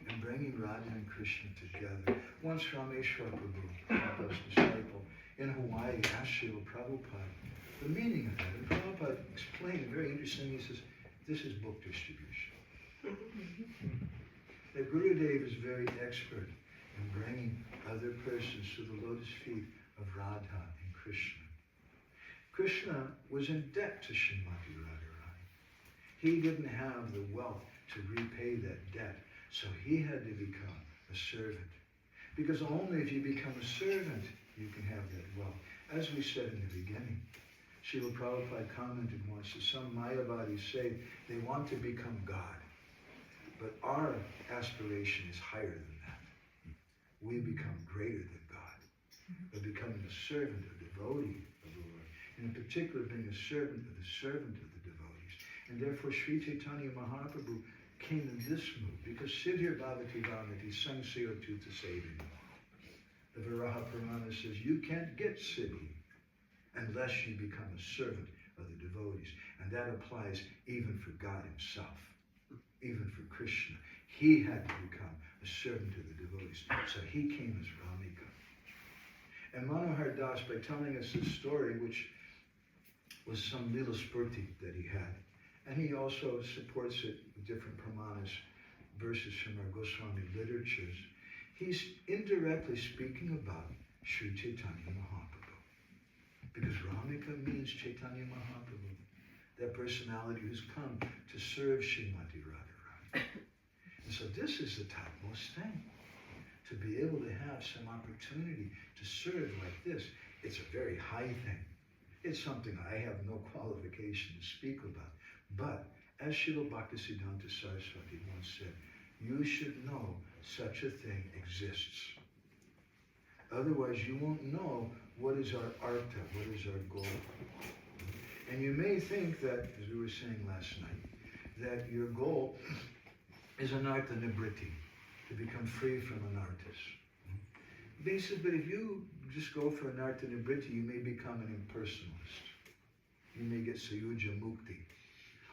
in bringing Radha and Krishna together. Once Rameshwar Prabhu, Prabhupada's disciple, in Hawaii, asked Srila Prabhupada the meaning of that. And Prabhupada explained very interesting. He says, this is book distribution. That Gurudev is very expert in bringing other persons to the lotus feet of Radha and Krishna. Krishna was in debt to Srimati Radharani. He didn't have the wealth to repay that debt, so he had to become a servant. Because only if you become a servant, you can have that wealth. As we said in the beginning, Srila Prabhupada commented once that some Mayavadis say they want to become God. But our aspiration is higher than that. We become greater than God. By becoming a servant, a devotee of the Lord. And in particular, being a servant of the devotees. And therefore, Sri Chaitanya Mahaprabhu came in this mood. Because Siddhir Bhavati Bhavati Sang Seyotuta Saving. The Varaha Purana says, you can't get Siddhi unless you become a servant of the devotees. And that applies even for God himself, even for Krishna. He had to become a servant of the devotees. So he came as Ramika. And Manohar Das, by telling us this story, which was some Lila Spurti that he had, and he also supports it with different pramanas, verses from our Goswami literatures, he's indirectly speaking about Sri Chaitanya Mahaprabhu. Because Ramika means Chaitanya Mahaprabhu, that personality who's come to serve Srimati Radharani. And so this is the topmost thing, to be able to have some opportunity to serve like this. It's a very high thing. It's something I have no qualification to speak about. But as Srila Bhaktisiddhanta Saraswati once said, you should know such a thing exists. Otherwise you won't know what is our artha, what is our goal. And you may think that, as we were saying last night, that your goal is anartha nibriti, to become free from anarthas. Basically, but if you just go for anartha nibriti, you may become an impersonalist. You may get sayuja mukti.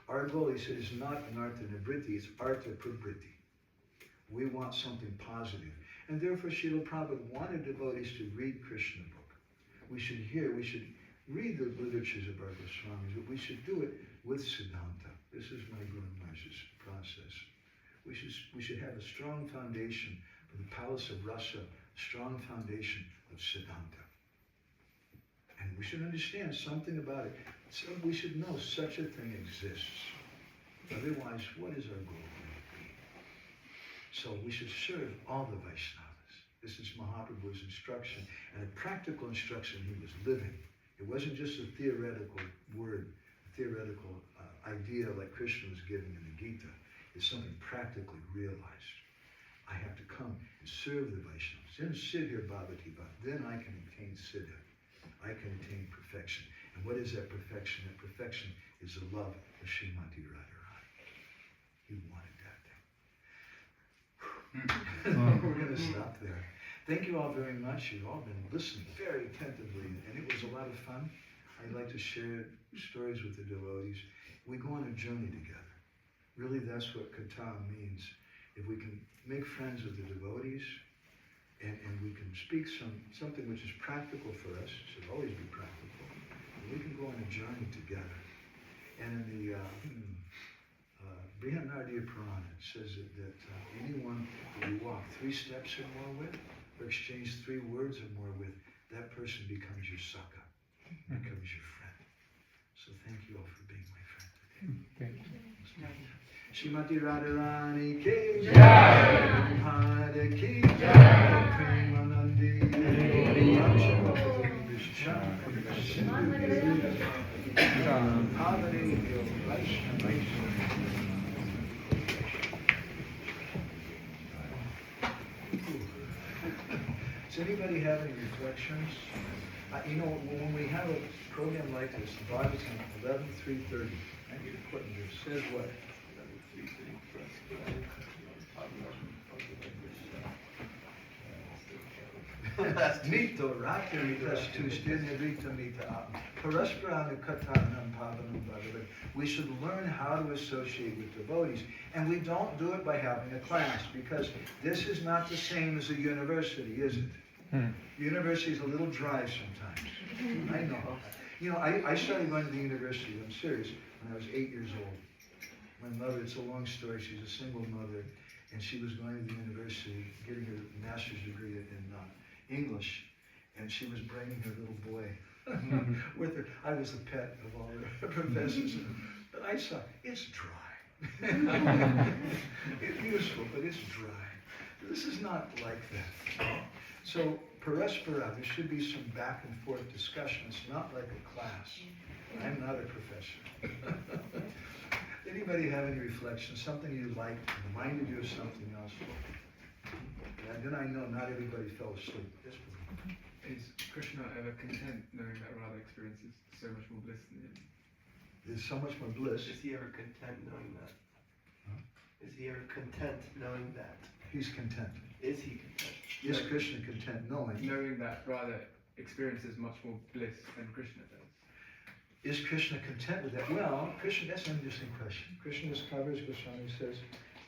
Our goal, he said, is not anartha nibriti, it's artha prabriti. We want something positive. And therefore, Srila Prabhupada wanted devotees to read Krishna book. We should read the literatures of our Goswamis, but we should do it with Siddhanta. This is my Guru Maharaj's process. We should have a strong foundation for the palace of Rasa, a strong foundation of Siddhanta. And we should understand something about it. So we should know such a thing exists. Otherwise, what is our goal going to be? So we should serve all the Vaishnavas. This is Mahaprabhu's instruction, and a practical instruction he was living. It wasn't just a theoretical word, a theoretical idea like Krishna was giving in the Gita. It's something practically realized. I have to come and serve the Vaishnavas. Then Siddhir Bhavati Bhav. Then I can attain Siddha. I can attain perfection. And what is that perfection? That perfection is the love of Srimati Radharani. He wanted that thing. We're going to stop there. Thank you all very much. You've all been listening very attentively, and it was a lot of fun. I'd like to share stories with the devotees. We go on a journey together. Really, that's what kata means. If we can make friends with the devotees, and we can speak something which is practical for us, should always be practical, and we can go on a journey together. And in the Brihanardiya Purana, it says that anyone who you walk 3 steps or more with, or exchange 3 words or more with, that person becomes your sanga, becomes your friend. So thank you all for being my friend today. Srimati Radharani ki jai, Radha ki jai, Premanandi, Does anybody have any reflections? You know, when we have a program like this, the Bible's on 11:3:30. I need to put in there. Says what? Mito Ratri Tustina Rita Mita Parasparana Katanam Pavanam Bhagavan. We should learn how to associate with devotees. And we don't do it by having a class, because this is not the same as a university, is it? University is a little dry sometimes. I know. You know, I started going to the university, I'm serious, when I was 8 years old. My mother, it's a long story, she's a single mother, and she was going to the university, getting her master's degree in English, and she was bringing her little boy with her. I was the pet of all the professors, but I saw, it's dry. It's useful, but it's dry. This is not like that. So, paraspara, there should be some back and forth discussion. It's not like a class. I'm not a professor. Anybody have any reflections? Something you liked, reminded you of something else? And then I know not everybody fell asleep. Yes, Is Krishna ever content knowing that Radha experiences so much more bliss than him? there's so much more bliss. Is he ever content knowing that? Huh? Is he ever content knowing that? He's content. Is he content? Is Krishna content knowing? Knowing that Radha experiences much more bliss than Krishna does. Is Krishna content with that? Well, Krishna, that's an interesting question. Krishna discovers, Goswami says,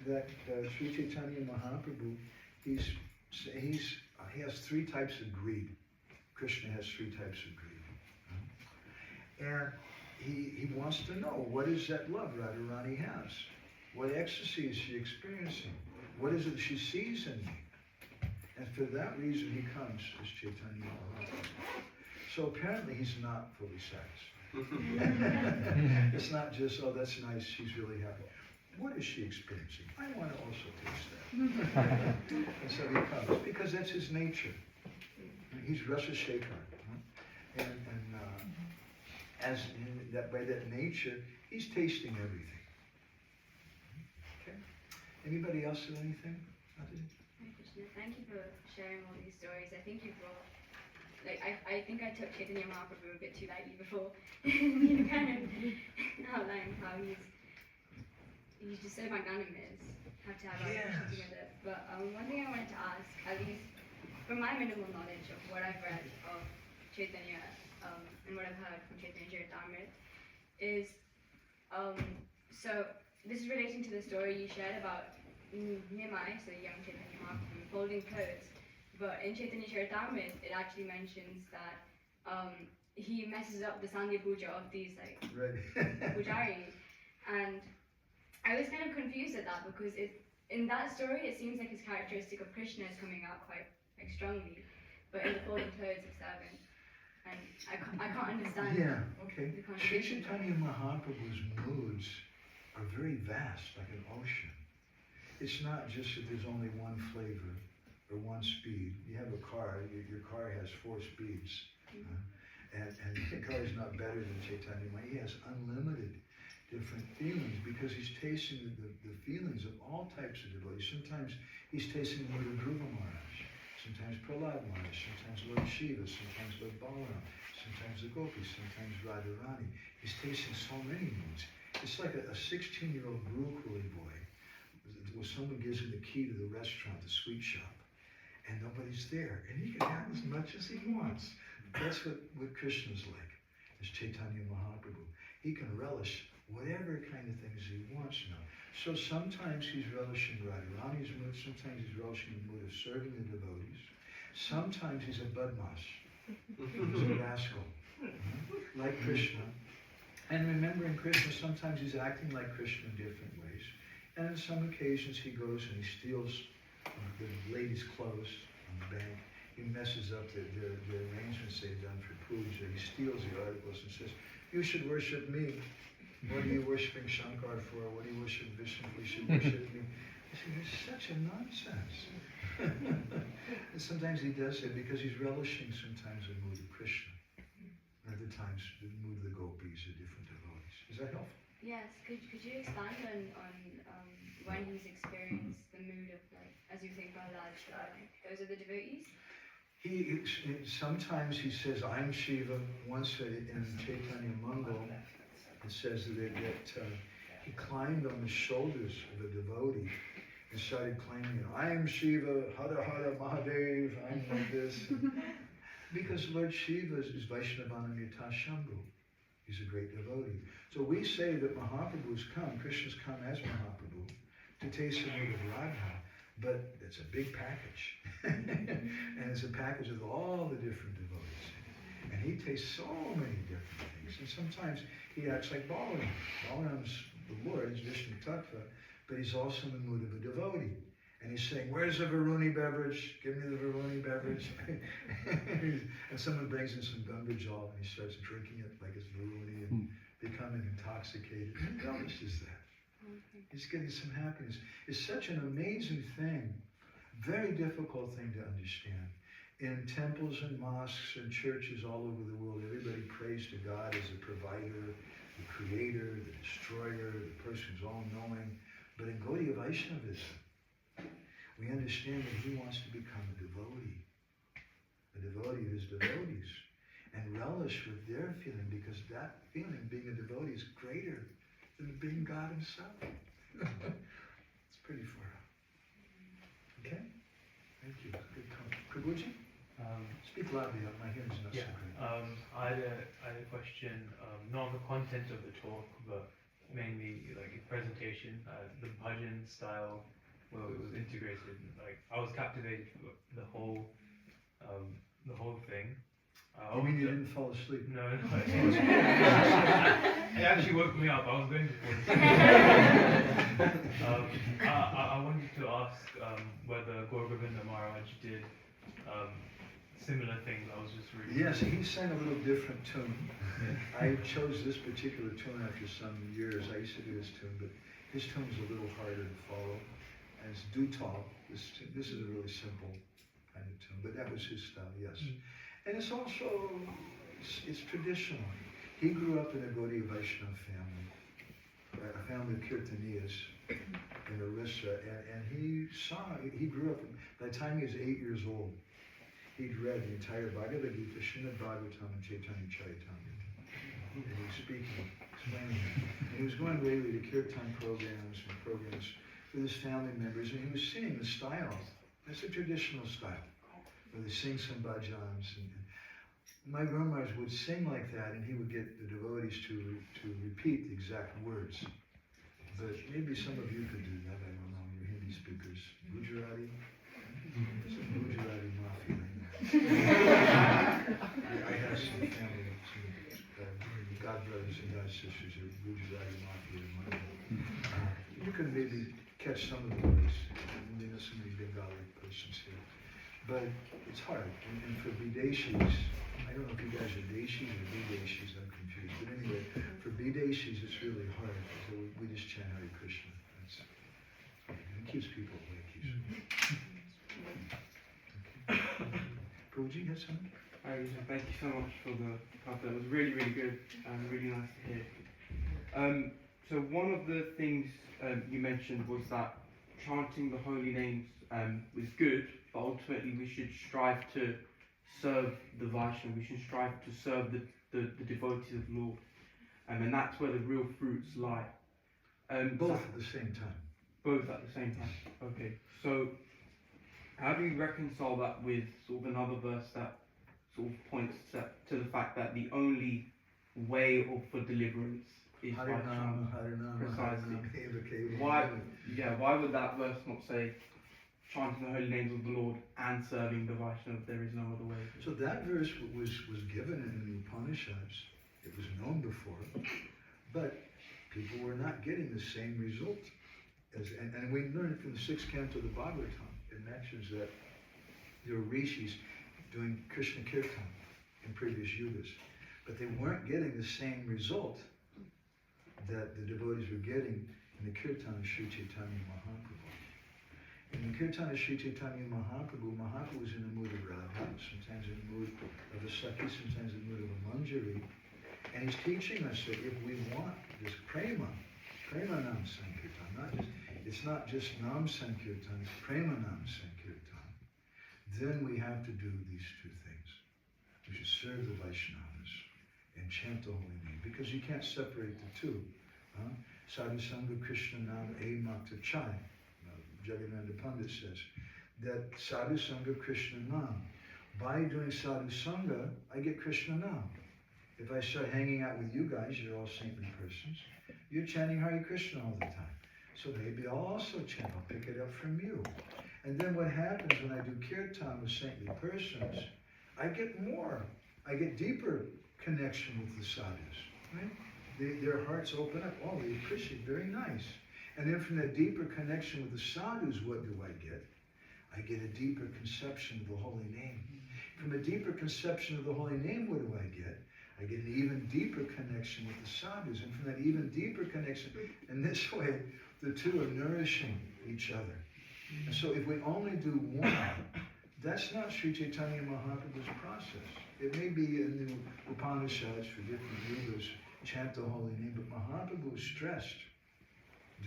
that Sri Chaitanya Mahaprabhu, he has 3 types of greed. Krishna has 3 types of greed. And he wants to know, what is that love Radharani has? What ecstasy is she experiencing? What is it she sees in me? And for that reason he comes as Chaitanya Mahaprabhu. So apparently he's not fully satisfied. It's not just, oh, that's nice, she's really happy. What is she experiencing? I want to also taste that. And so he comes, because that's his nature. He's Rasa Shekhar. And as in that, by that nature, he's tasting everything. Okay? Anybody else have anything? Nothing? Hare Krishna, thank you for sharing all these stories. I think you brought, I think I took Chaitanya Mahaprabhu a bit too lightly before. You kind of outlined how he's just so magnanimous, have to have our relationship together. But one thing I wanted to ask, at least from my minimal knowledge of what I've read of Chaitanya and what I've heard from Chaitanya Charitamrita, is so this is relating to the story you shared about Nimai, so young Chaitanya Mahaprabhu, folding clothes. But in Chaitanya Charitamrita, it actually mentions that he messes up the Sangha puja of these pujaris. And I was kind of confused at that, because in that story it seems like his characteristic of Krishna is coming out quite strongly, but in the folding clothes of servant. And I can't understand the Sri contradiction. Chaitanya Mahaprabhu's moods are very vast, like an ocean. It's not just that there's only one flavor or one speed. You have a car, your car has 4 speeds. And the car is not better than Chaitanya Mahaprabhu. He has unlimited different feelings, because he's tasting the feelings of all types of devotees. Sometimes he's tasting the mood of Dhruva Maharaj, sometimes Prahlad Maharaj, sometimes Lord Shiva, sometimes Lord Balaram, sometimes the Gopis, sometimes Radharani. He's tasting so many moods. It's like a 16-year-old Gurukuli boy, where someone gives him the key to the restaurant, the sweet shop, and nobody's there, and he can have as much as he wants. That's what Krishna's like, as Chaitanya Mahaprabhu. He can relish whatever kind of things he wants now. So sometimes he's relishing Radharani's mood, sometimes he's relishing the mood of serving the devotees. Sometimes he's a badmash. He's a rascal, like Krishna. And remembering Krishna, sometimes he's acting like Krishna in different ways. And on some occasions he goes and he steals the ladies' clothes on the bank. He messes up the arrangements they've done for puja. He steals the articles and says, you should worship me. What are you worshipping Shankar for? What are you worshiping Vishnu for? You should worship me. I say, you're such a nonsense. And sometimes he does it because he's relishing sometimes the mood of Krishna. And other times the mood of the gopis or different devotees. Is that helpful? Yes, could you expand on when he's experienced the mood of, like, as you think Prahlad, those are the devotees? Sometimes he says, I'm Shiva. Once in Chaitanya Mangal, it says that he climbed on the shoulders of a devotee and started claiming, I am Shiva, Hara Hara Mahadev, I'm like this. Because Lord Shiva is Vaishnavanamita Shambhu. He's a great devotee. So we say that Mahaprabhu's come, Krishna's come as Mahaprabhu, to taste the mood of Radha, but it's a big package. And it's a package of all the different devotees. And he tastes so many different things. And sometimes he acts like Balaram. Balaram's the Lord, he's Vishnu Tattva, but he's also in the mood of a devotee. And he's saying, where's the Varuni beverage? Give me the Varuni beverage. And someone brings in some Ganga Jal and he starts drinking it like it's Varuni and becoming intoxicated. He relishes that. He's getting some happiness. It's such an amazing thing. Very difficult thing to understand. In temples and mosques and churches all over the world, everybody prays to God as the provider, the creator, the destroyer, the person who's all-knowing. But in Gaudiya Vaishnavism, we understand that he wants to become a devotee of his devotees, and relish with their feeling, because that feeling, being a devotee, is greater than being God himself. It's pretty far out. Okay? Thank you. Good comment. Prabhuji? Speak loudly, my hearing's not so great. I had a question, not on the content of the talk, but mainly like the presentation, the bhajan style, where it was integrated. Like I was captivated with the whole thing. You mean you didn't fall asleep? No. It actually woke me up. I was going to fall asleep. I wanted to ask whether Gaur Govinda Maharaj did similar things. I was just reading. Yes, he sang a little different tune. I chose this particular tune after some years. I used to do this tune, but his tune is a little harder to follow. And it's Dutal. This is a really simple kind of tune, but that was his style, yes. And it's also, it's traditional. He grew up in a Gaudiya Vaishnava family, a family of Kirtaniyas in Orissa, and he grew up, by the time he was 8 years old, he'd read the entire Bhagavad-gita, Srimad Bhagavatam, and Chaitanya Charitamrita. And he was speaking, explaining it. And he was going daily to kirtan programs and programs with his family members, and he was singing the style. It's a traditional style, where they sing some bhajans. And my Guru Maharaj would sing like that, and he would get the devotees to repeat the exact words. But maybe some of you could do that, I don't know, you're Hindi speakers. Gujarati? Some Gujarati mafia. I have some family, some god brothers and god sisters who are Gujarati mafia in my home. You could maybe catch some of the words. There are so many Bengali persons here. But it's hard. And for Bideshis, I don't know if you guys are Deshis or Bideshis, I'm confused. But anyway, for Bideshis, it's really hard. So we just chant Hare Krishna. It keeps people awake. Prabhuji, you had something? Thank you so much for the talk. That was really, really good and really nice to hear. So one of the things you mentioned was that chanting the holy names was good, but ultimately we should strive to serve the Vaishnava, we should strive to serve the devotees of the Lord. And that's where the real fruits lie. Both at the same time. Both at the same time. Okay. So how do you reconcile that with sort of another verse that sort of points to the fact that the only way for deliverance is by chanting? Precisely. Why would that verse not say chanting the holy names of the Lord and serving the Vaishnava. There is no other way. So that verse was given in the Upanishads. It was known before, but people were not getting the same result. And we learned from the 6th canto of the Bhagavatam. It mentions that there were rishis doing Krishna Kirtan in previous yugas, but they weren't getting the same result that the devotees were getting in the Kirtan of Sri Chaitanya Mahaprabhu. In the Kirtan of Sri Chaitanya Mahaprabhu, Mahaprabhu was in the mood of Radha, sometimes in the mood of a Sakhi, sometimes in the mood of a Manjari, and he's teaching us that if we want this prema nam sankirtan, it's not just nam sankirtan, it's prema nam sankirtan, then we have to do these two things. We should serve the Vaishnavas and chant the holy name, because you can't separate the two. Sadhu Sangha Krishna Nam E Makta Chai. Jagadananda Pandit says that Sadhu Sangha Krishna Nam. By doing Sadhu Sangha, I get Krishna Nam. If I start hanging out with you guys, you're all saintly persons, you're chanting Hare Krishna all the time. So maybe I'll also chant, I'll pick it up from you. And then what happens when I do kirtan with saintly persons, I get deeper connection with the sadhus, right? Their hearts open up, oh, they appreciate, very nice. And then from that deeper connection with the sadhus, what do I get? I get a deeper conception of the holy name. From a deeper conception of the holy name, what do I get? I get an even deeper connection with the sadhus. And from that even deeper connection, in this way, the two are nourishing each other. And so if we only do one, that's not Sri Chaitanya Mahaprabhu's process. It may be in the Upanishads for different yugas, chant the holy name, but Mahaprabhu stressed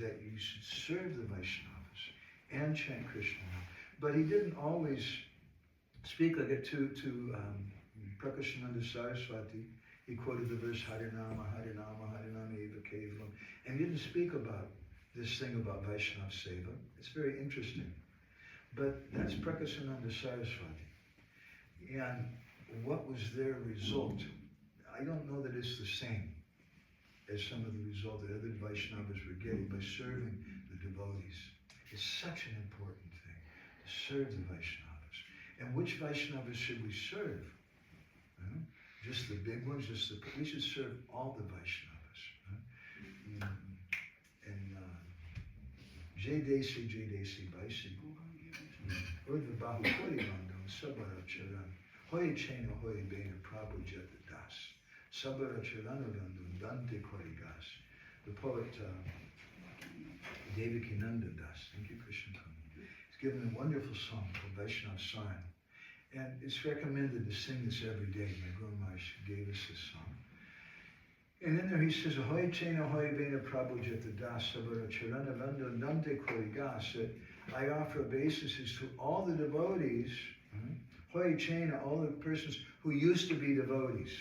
that you should serve the Vaishnavas and chant Krishna. But he didn't always speak like it to Prakashananda Saraswati. He quoted the verse Harinama, Harinama, Harinama Eva Kevalam. And he didn't speak about this thing about Vaishnava Seva. It's very interesting. But that's Prakashananda Saraswati. And what was their result? I don't know that it's the same as some of the result that other Vaishnavas were getting by serving the devotees. It's such an important thing, to serve the Vaishnavas. And which Vaishnavas should we serve? Just the big ones? We should serve all the Vaishnavas. And Jai Desi Baisi. Urva Bahu Kori Bandam Sabara Charan. Hoy Chena Hoy Bena Prabhu Jata Das. Sabara Charana Bandam Dante Korigas. The poet Devakinanda Das. Thank you, Krishna. He's given a wonderful song called Vaishnava Sarn. And it's recommended to sing this every day. My Guru Maharaj gave us this song. And in there he says, Ahoy Chena Hoy Bena Prabhu Jata Das Sabara Charana Bandam Dante Korigas, that I offer obeisances to all the devotees, Hoy Chena, all the persons who used to be devotees.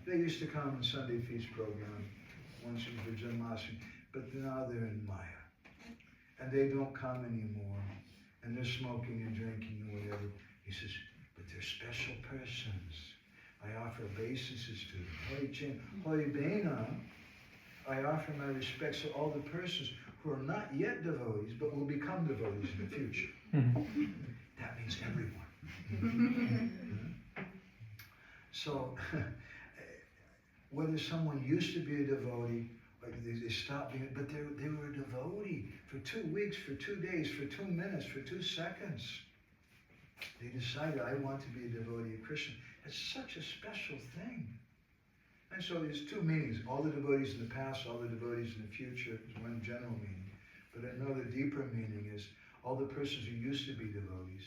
They used to come in Sunday feast program once in for Janmashtami, but now they're in Maya. And they don't come anymore. And they're smoking and drinking and whatever. He says, but they're special persons. I offer obeisances to them. Hoy Chen, Hoy Bena, I offer my respects to all the persons who are not yet devotees, but will become devotees in the future. That means everyone. So, whether someone used to be a devotee, or they stopped being, but they were a devotee for 2 weeks, for 2 days, for 2 minutes, for 2 seconds. They decided, I want to be a devotee of Krishna. It's such a special thing. And so there's 2 meanings. All the devotees in the past, all the devotees in the future is one general meaning. But another deeper meaning is all the persons who used to be devotees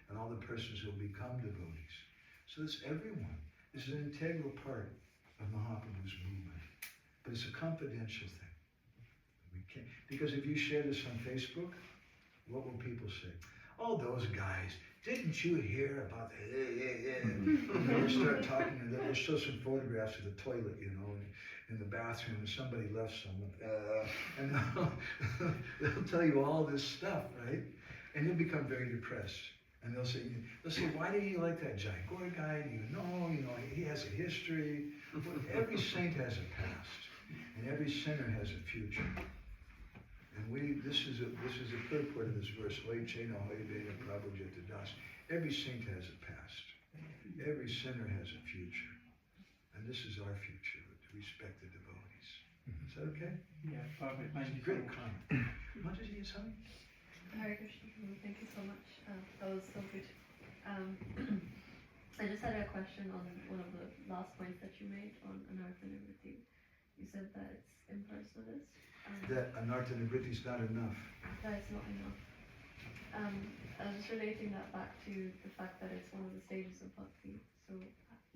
and all the persons who will become devotees. So it's everyone. This is an integral part of Mahaprabhu's movement. But it's a confidential thing. We can't, because if you share this on Facebook, what will people say? Oh, those guys, didn't you hear about the And they'll start talking, and they'll show some photographs of the toilet, in the bathroom, and somebody left someone. And they'll tell you all this stuff, right? And you'll become very depressed. And they'll say, why do you like that Jaipur guy? He has a history. Well, every saint has a past, and every sinner has a future. And this is the purport of this verse. Every saint has a past. Every sinner has a future. And this is our future, to respect the devotees. Is that okay? Yeah, perfect. Thank you so Great much. comment. What did you say? Hare Krishna, thank you so much. That was so good. I just had a question on one of the last points that you made on anartha nivritti. You said that it's impersonalist. That anartha nivritti is not enough. That it's not enough. I was just relating that back to the fact that it's one of the stages of bhakti. So,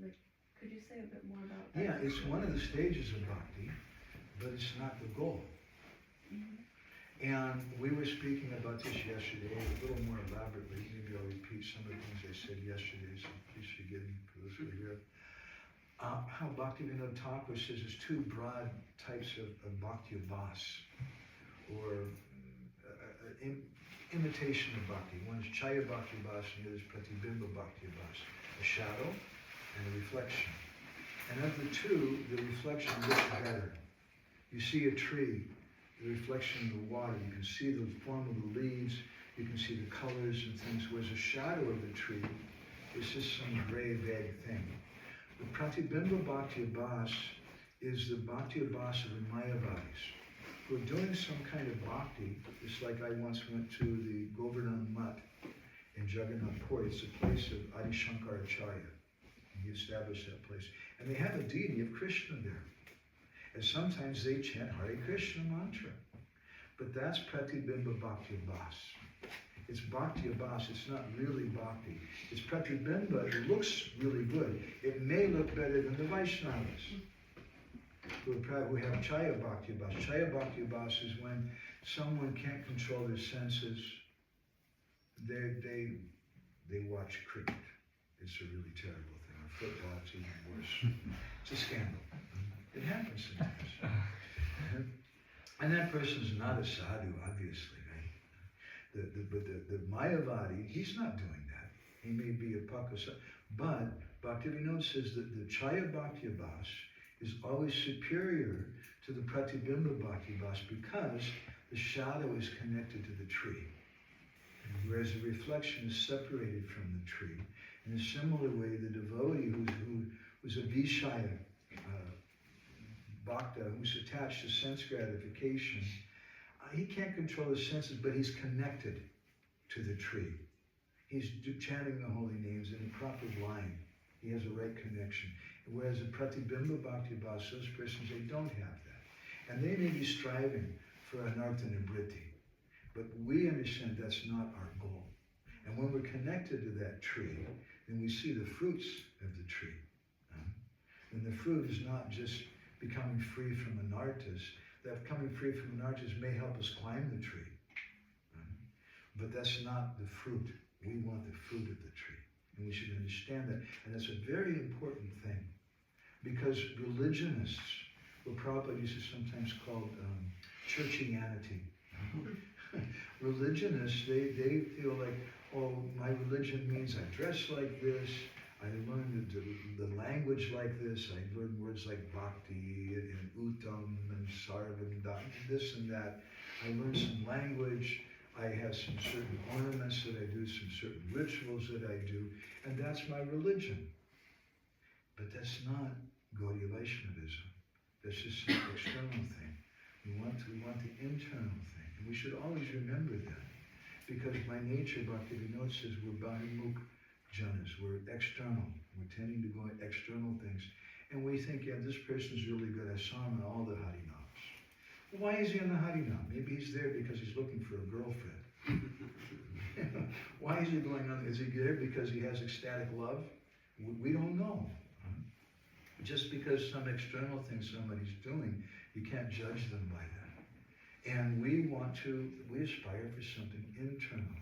like, could you say a bit more about that? Yeah, it's one of the stages of bhakti, but it's not the goal. Mm-hmm. And we were speaking about this yesterday, a little more elaborately. Maybe I'll repeat some of the things I said yesterday, so please forgive me for those who are here. How Bhaktivinoda Thakur says there's two broad types of bhakti-abhas, or imitation of bhakti. One is chaya bhakti-abhas, and the other is pratibimba bhakti-abhas, a shadow and a reflection. And of the two, the reflection looks better. You see a tree, the reflection in the water, you can see the form of the leaves, you can see the colors and things, whereas the shadow of the tree is just some gray, vague thing. The Pratibimba Bhakti-abhas is the Bhakti-abhas of the Mayavadis, who are doing some kind of bhakti. It's like I once went to the Govardhan Mutt in Jagannath Puri. It's the place of Adi Shankaracharya. He established that place. And they have a deity of Krishna there. And sometimes they chant Hare Krishna mantra. But that's Pratibimba Bhakti-abhas. It's Bhakti-abhas, it's not really bhakti. It's Pratibimba, it looks really good. It may look better than the Vaishnavas, who have Chaya Bhakti-abhas. Chaya Bhakti-abhas is when someone can't control their senses. They watch cricket. It's a really terrible thing. Or football, it's even worse. It's a scandal. It happens sometimes. And that person's not a sadhu, obviously, right? But the Mayavadi, he's not doing that. He may be a Pakasa. But Bhaktivinoda says that the Chaya Bhakti-abhas is always superior to the Pratibimba Bhakti-abhas because the shadow is connected to the tree. Whereas the reflection is separated from the tree. In a similar way, the devotee who's a Vishaya, Bhakta, who's attached to sense gratification, he can't control his senses, but he's connected to the tree. He's chanting the holy names in a proper line. He has a right connection. Whereas the Pratibimba Bhakti-abhas, those persons, they don't have that. And they may be striving for anartha nivritti. But we understand that's not our goal. And when we're connected to that tree, then we see the fruits of the tree. And the fruit is not just becoming free from anarthas. That becoming free from anarthas may help us climb the tree. But that's not the fruit. We want the fruit of the tree. And we should understand that. And that's a very important thing. Because religionists, what Prabhupada used to sometimes call churchianity. Religionists, they feel like, oh, my religion means I dress like this, I learned the language like this, I learned words like bhakti and uttam and sarvam, this and that. I learned some language, I have some certain ornaments that I do, some certain rituals that I do, and that's my religion. But that's not Gaudiya Vaishnavism. That's just an external thing. We want the internal thing. And we should always remember that. Because by nature, Bhaktivinoda says we're bahimukh janas, we're external. We're tending to go at external things. And we think, yeah, this person's really good. I saw him in all the Harinams. Why is he in the Harinam? Maybe he's there because he's looking for a girlfriend. Why is he going on? Is he there because he has ecstatic love? We don't know. Just because some external thing somebody's doing, you can't judge them by that. And we aspire for something internal.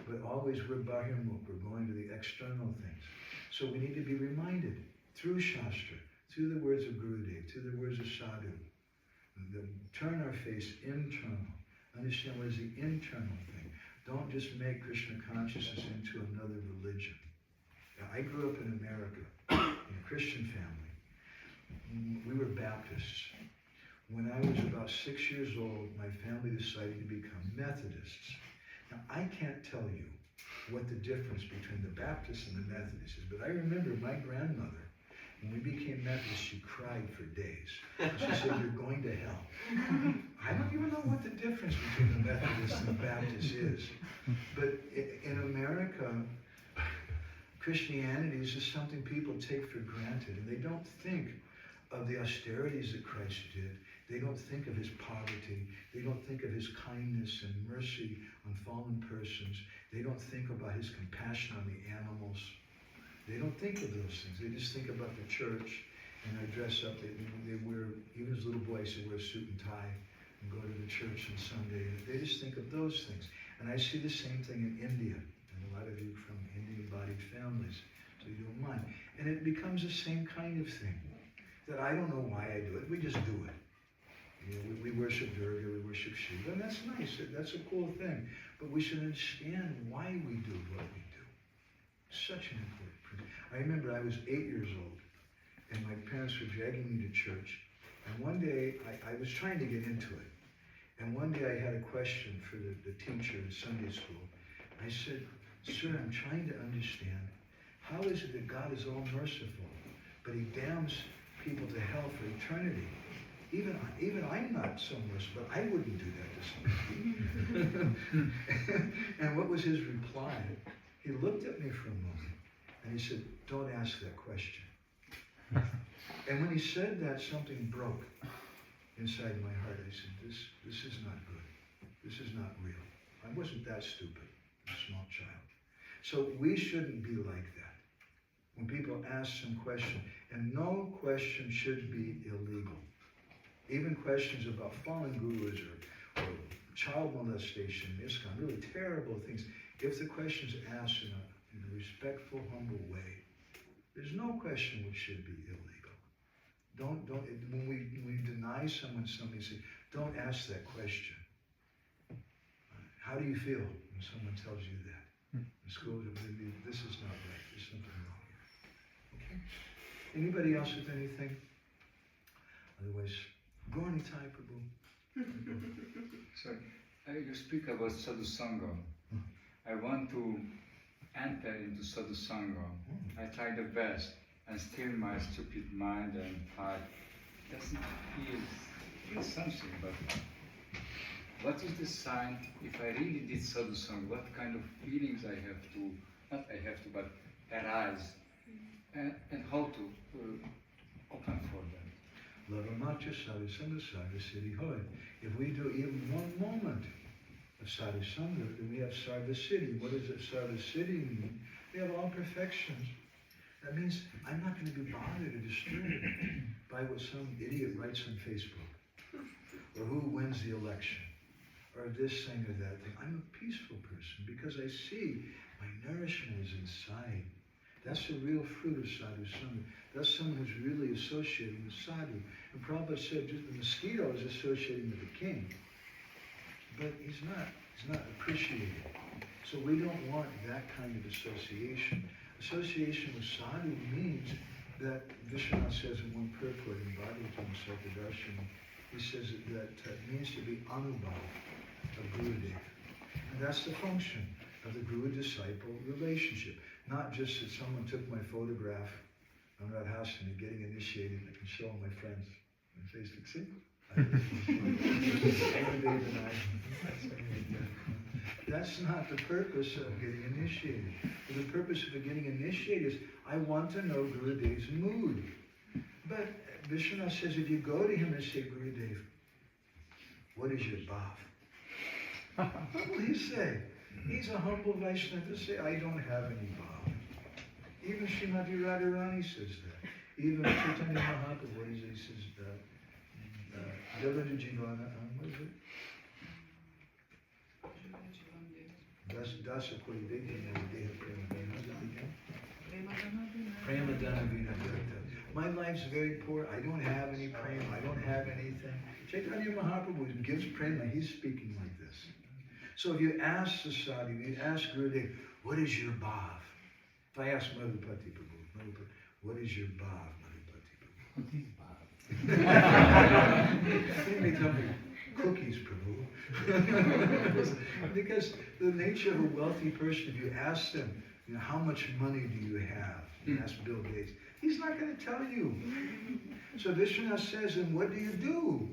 But always we're bahirmukh, we're going to the external things. So we need to be reminded through Shastra, through the words of Gurudev, through the words of Sadhu, turn our face internal. Understand what is the internal thing. Don't just make Krishna consciousness into another religion. Now, I grew up in America, in a Christian family. We were Baptists. when I was about 6 years old, my family decided to become Methodists. Now, I can't tell you what the difference between the Baptists and the Methodists is, but I remember my grandmother, when we became Methodists, she cried for days. She said, "You're going to hell." I don't even know what the difference between the Methodists and the Baptists is. But in America, Christianity is just something people take for granted, and they don't think of the austerities that Christ did. They don't think of his poverty. They don't think of his kindness and mercy on fallen persons. They don't think about his compassion on the animals. They don't think of those things. They just think about the church, and they dress up. They wear, even as little boys, they wear a suit and tie and go to the church on Sunday. They just think of those things. And I see the same thing in India, and a lot of you from Indian-bodied families, so you don't mind. And it becomes the same kind of thing, that I don't know why I do it. We just do it. You know, we worship Durga, we worship Shiva, and that's nice. That's a cool thing. But we should understand why we do what we do. Such an important principle. I remember I was 8 years old, and my parents were dragging me to church. And one day, I was trying to get into it. And one day I had a question for the teacher in Sunday school. I said, "Sir, I'm trying to understand, how is it that God is all merciful, but he damns people to hell for eternity? Even I'm not so merciful, but I wouldn't do that to somebody." And what was his reply? He looked at me for a moment, and he said, "Don't ask that question." And when he said that, something broke inside my heart. I said, this is not good. This is not real. I wasn't that stupid, a small child. So we shouldn't be like that. When people ask some question, and no question should be illegal. Even questions about fallen gurus or child molestation, ISKCON, really terrible things. If the question is asked in a respectful, humble way, there's no question which should be illegal. When we deny someone something, say, "Don't ask that question." How do you feel when someone tells you that? In school, this is not right. There's something wrong here. Okay? Anybody else with anything? Otherwise, go on Thai, Prabhu. So, you speak about sadhu sanga. I want to enter into sadhu sanga. I try the best, and still my stupid mind and heart doesn't feel something. But what is the sign if I really did sadhu sanga? What kind of feelings I have to, not I have to, but arise, and how to open for them? Lavamacha sadhu sanga sadhu siddhi hoy. If we do even one moment of sadhu sanga, then we have sarva siddhi. What does sarva siddhi mean? We have all perfections. That means I'm not going to be bothered or disturbed by what some idiot writes on Facebook, or who wins the election, or this thing or that thing. I'm a peaceful person because I see my nourishment is inside. That's the real fruit of sadhu sanga. That's someone who's really associating with sadhu. And Prabhupada said just the mosquito is associating with the king, but he's not appreciated. So we don't want that kind of association. Association with sadhu means that Vishwanath says in one purport in Bhagavatam Sarkadarshan, he says that it means to be anubhav of Gurudev. And that's the function of the guru-disciple relationship. Not just that someone took my photograph on Radhastami getting initiated and I can show all my friends on Facebook. See? That's not the purpose of getting initiated. The purpose of getting initiated is I want to know Gurudev's mood. But Vishwanath says if you go to him and say, "Gurudev, what is your bhav?" What will he say? He's a humble Vaishnava to say, "I don't have any bhav." Even Srimati Radharani says that. Even Chaitanya Mahaprabhu, he says, Devotee Jivana, what is it? Dasa Koli Vedina Deha Premadana. How's it begin? Premadana Vina Direkta. My life's very poor. I don't have any prema. I don't have anything. Chaitanya Mahaprabhu gives prema. He's speaking like this. So if you ask the sadhu, you ask Gurudev, "What is your bhav?" If I ask Madhupati Prabhu, "What is your bhav, Madhupati Prabhu?" may tell me, cookies, Prabhu. Because the nature of a wealthy person, if you ask them, how much money do you have? You ask Bill Gates, he's not going to tell you. So Vishwanath says, and what do you do?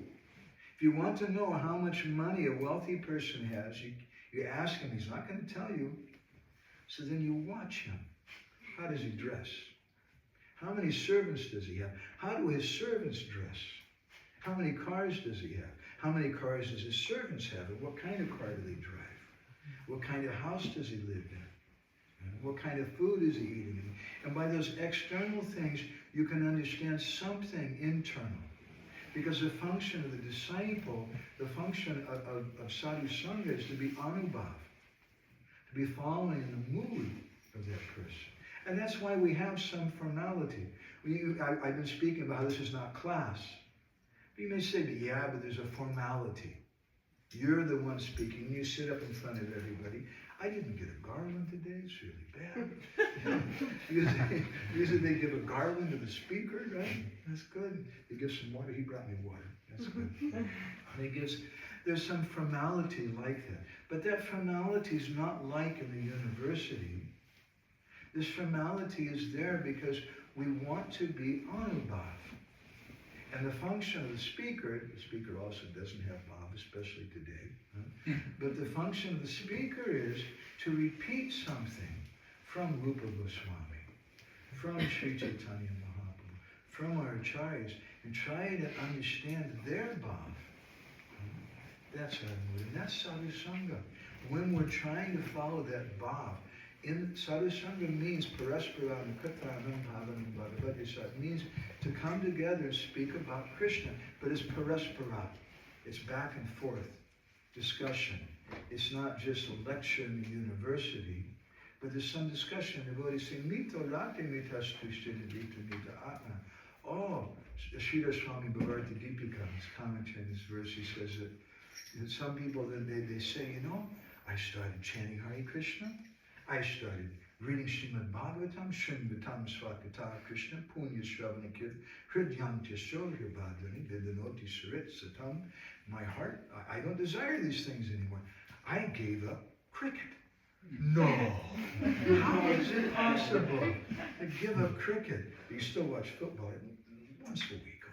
If you want to know how much money a wealthy person has, you ask him, he's not going to tell you. So then you watch him. How does he dress? How many servants does he have? How do his servants dress? How many cars does he have? How many cars does his servants have? And what kind of car do they drive? What kind of house does he live in? What kind of food is he eating? And by those external things, you can understand something internal. Because the function of the disciple, the function of sadhu sanga is to be anubhav, to be following in the mood of that person. And that's why we have some formality. I've been speaking about how this is not class. But you may say, yeah, but there's a formality. You're the one speaking. You sit up in front of everybody. I didn't get a garland today. It's really bad. Usually they give a garland to the speaker, right? That's good. They give some water. He brought me water. That's good. There's some formality like that. But that formality is not like in the university. This formality is there because we want to be anubhav. And the function of the speaker also doesn't have bhav, especially today. But the function of the speaker is to repeat something from Rupa Goswami, from Sri Chaitanya Mahaprabhu, from our acharyas, and try to understand their bhav. That's our mood, and that's sadhu sanga. When we're trying to follow that bhav, in sadhu sanga means parasparam katanam bhavanam bhagavadisa. It means to come together and speak about Krishna, but it's parasparam. It's back and forth discussion. It's not just a lecture in the university, but there's some discussion. The devotees say, mito rate mitas tushtina vita mita atma. Oh, Sridhar Swami Bhavarti Deepika, his commentary in this verse, he says that some people, they say, I started chanting Hare Krishna. I started reading Srimad Bhagavatam, Srimvatam Swakata Krishna, Punya Shravana Kirtan, Hridyam Tisho Hribbadhani, Vidanoti Sarit Satam. My heart, I don't desire these things anymore. I gave up cricket. No! How is it possible to give up cricket? You still watch football once a week.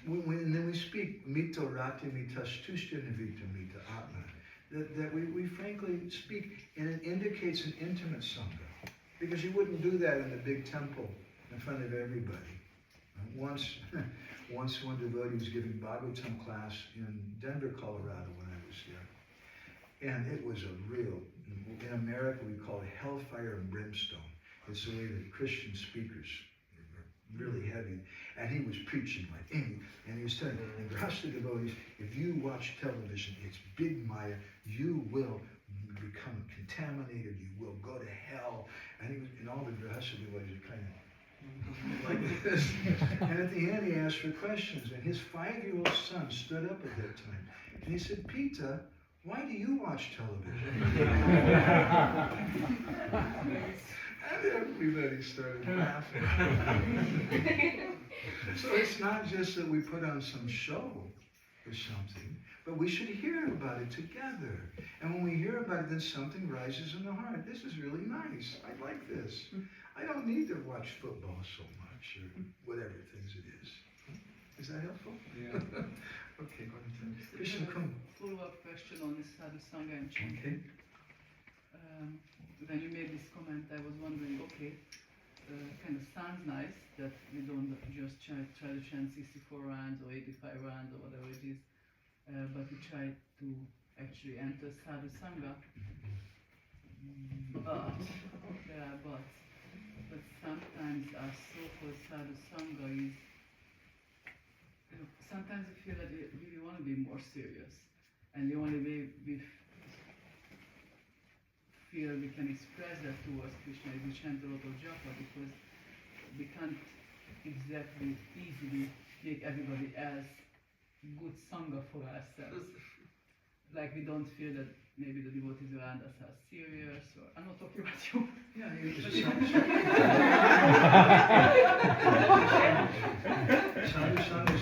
And then we speak, mito rati mitastushta nivita mita atma. That we frankly speak, and it indicates an intimate sangha. Because you wouldn't do that in the big temple in front of everybody. Once one devotee was giving Bhagavatam class in Denver, Colorado when I was there. And it was a real, in America we call it hellfire and brimstone. It's the way that Christian speakers are really heavy. And he was preaching like, and he was telling the rest of the devotees, if you watch television, it's big Maya, you will become contaminated, you will go to hell. And all the rest of the devotees are kind of like this. And at the end he asked for questions, and his 5-year-old son stood up at that time. And he said, Pita, why do you watch television? And everybody started laughing. So it's not just that we put on some show or something, but we should hear about it together. And when we hear about it, then something rises in the heart. This is really nice. I like this. I don't need to watch football so much, or whatever things it is. Is that helpful? Yeah. Okay, go ahead. Krishna, come. Follow-up question on this sadhu sanga and chanting. Okay. When you made this comment, I was wondering, okay, kind of sounds nice that we don't just try to chant 64 rounds or 85 rounds or whatever it is, but we try to actually enter sadhu sanga. But there are buts. But sometimes our so-called sadhu sanga is, sometimes I feel that we want to be more serious, and the only way we feel we can express that towards Krishna is we chant a lot of japa, because we can't exactly easily make everybody else good sangha for ourselves. Like we don't feel that maybe the devotees around us are serious, or I'm not talking about you. Yeah, sadhu sanga is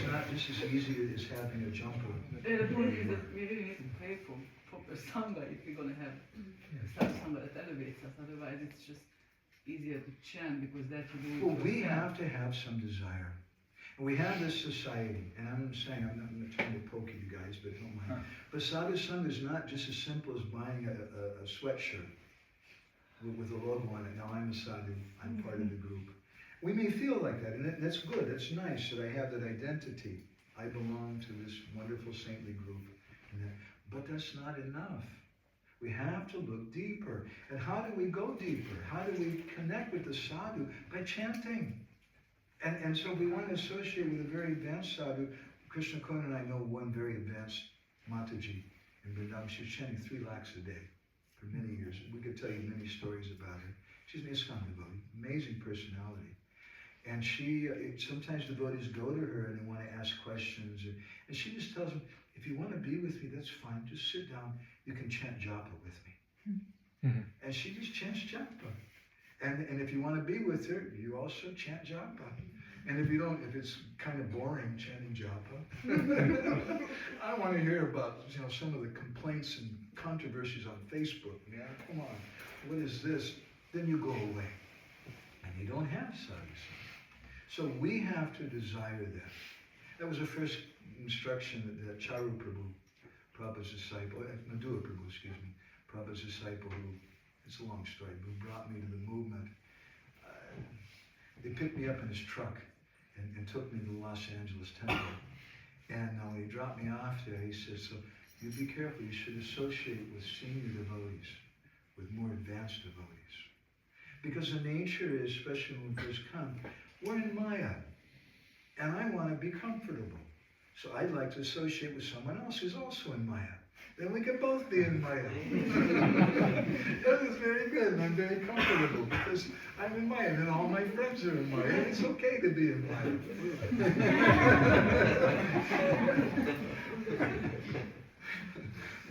sanga if we're gonna have sadhu sanga that elevates us. Otherwise, it's just easier to chant because that you do. Well, we have to have some desire. And we have this society, and I'm saying, I'm not trying to poke you guys, but don't mind. But sadhu sanga is not just as simple as buying a sweatshirt with a logo on it. Now I'm a sadhu, I'm part of the group. We may feel like that, and that's good, that's nice that I have that identity. I belong to this wonderful saintly group. But that's not enough. We have to look deeper. And how do we go deeper? How do we connect with the sadhu? By chanting. And so we want to associate with a very advanced sadhu. Krishna Kun and I know one very advanced Mataji in Vrindavan. She was chanting 3 lakhs a day for many years. We could tell you many stories about her. She's an ISKCON devotee, amazing personality. And she, sometimes devotees go to her and they want to ask questions. And she just tells them, if you want to be with me, that's fine. Just sit down. You can chant japa with me. And she just chants japa. And if you want to be with her, you also chant japa. And if you don't, if it's kind of boring chanting japa, I want to hear about some of the complaints and controversies on Facebook. Yeah, come on, what is this? Then you go away, and you don't have sadhu. So we have to desire that. That was the first instruction that Charu Prabhu, Prabhupada's disciple, Madhura Prabhu, excuse me, Prabhupada's disciple, who, it's a long story, who brought me to the movement. They picked me up in his truck and took me to the Los Angeles temple. And when he dropped me off there, he said, so you be careful, you should associate with senior devotees, with more advanced devotees. Because the nature is, especially when we first come, we're in Maya. And I want to be comfortable. So I'd like to associate with someone else who's also in Maya. Then we can both be in Maya. That is very good, and I'm very comfortable because I'm in Maya, and then all my friends are in Maya. And it's okay to be in Maya.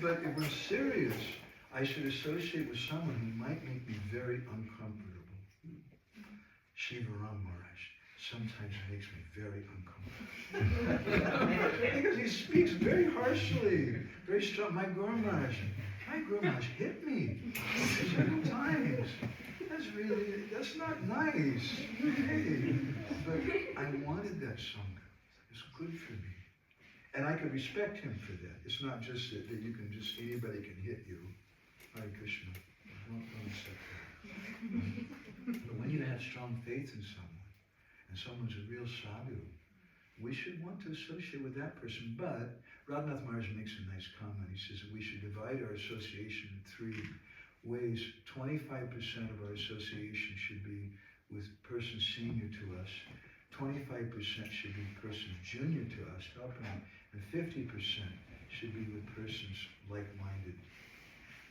But if we're serious, I should associate with someone who might make me very uncomfortable. Shiva Ram Maharaj sometimes makes me very uncomfortable. Because he speaks very harshly, very strong. My Guru Maharaj hit me several times. That's not nice. Hey, but I wanted that sangha. It's good for me. And I could respect him for that. It's not just that you can anybody can hit you. Hare Krishna. Don't accept that. But when you have strong faith in someone, and someone's a real sadhu, we should want to associate with that person. But Radhanath Maharaj makes a nice comment. He says that we should divide our association in 3 ways. 25% of our association should be with persons senior to us. 25% should be persons junior to us, helping them. And 50% should be with persons like-minded.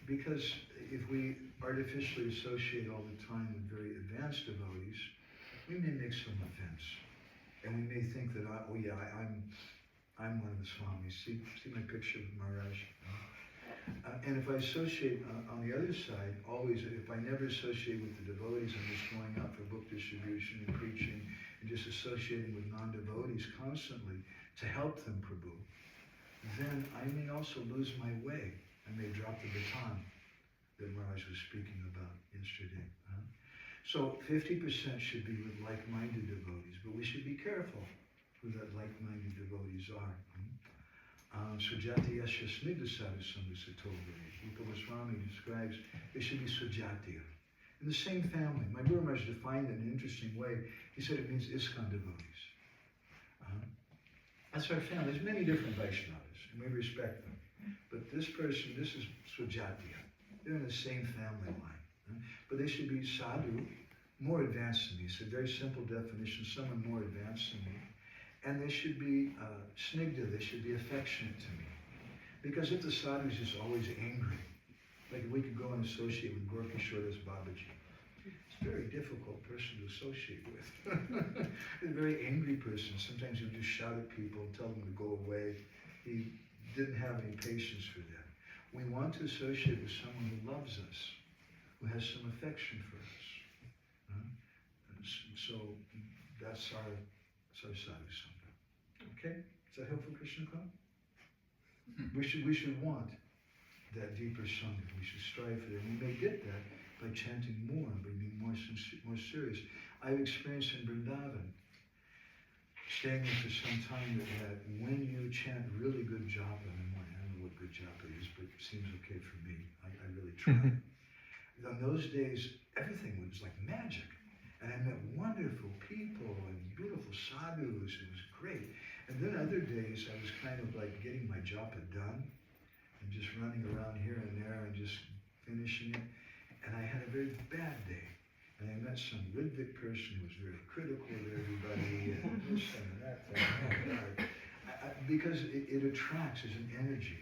Because if we artificially associate all the time with very advanced devotees, we may make some offense. And we may think that, I'm one of the swamis. See my picture of Maharaj? And if I associate on the other side, always, if I never associate with the devotees, I'm just going out for book distribution and preaching, and just associating with non-devotees constantly to help them, Prabhu, then I may also lose my way. I may drop the baton that Maharaj was speaking about yesterday. So 50% should be with like-minded devotees, but we should be careful who that like-minded devotees are. Sujati Yasya Snigdha Sadhu Sangha Satovare. Rupa Goswami describes they should be Sujatiya. In the same family. My Guru Maharaj defined it in an interesting way. He said it means ISKCON devotees. That's our family. There's many different Vaishnavas, and we respect them. But this person, this is Sujatiya. They're in the same family line. But they should be sadhu, more advanced than me. It's a very simple definition, someone more advanced than me. And they should be snigdha, they should be affectionate to me. Because if the sadhu is just always angry, like we could go and associate with Gorkishore Babaji, it's a very difficult person to associate with. A very angry person. Sometimes he would just shout at people and tell them to go away. He didn't have any patience for that. We want to associate with someone who loves us, who has some affection for us. So that's our sadhu sangha. Okay? Is that helpful, Krishna Kun? We should want. that deeper sanga. We should strive for that. We may get that by chanting more, by being more sincere, more serious. I've experienced in Vrindavan, staying there for some time, that when you chant really good japa in the morning, I don't know what good japa is, but it seems okay for me. I really try. On those days, everything was like magic. And I met wonderful people and beautiful sadhus. It was great. And then other days, I was kind of like getting my japa done and just running around here and there and just finishing it. And I had a very bad day. And I met some Ridvik person who was very critical of everybody and this and that thing. Because it attracts as an energy.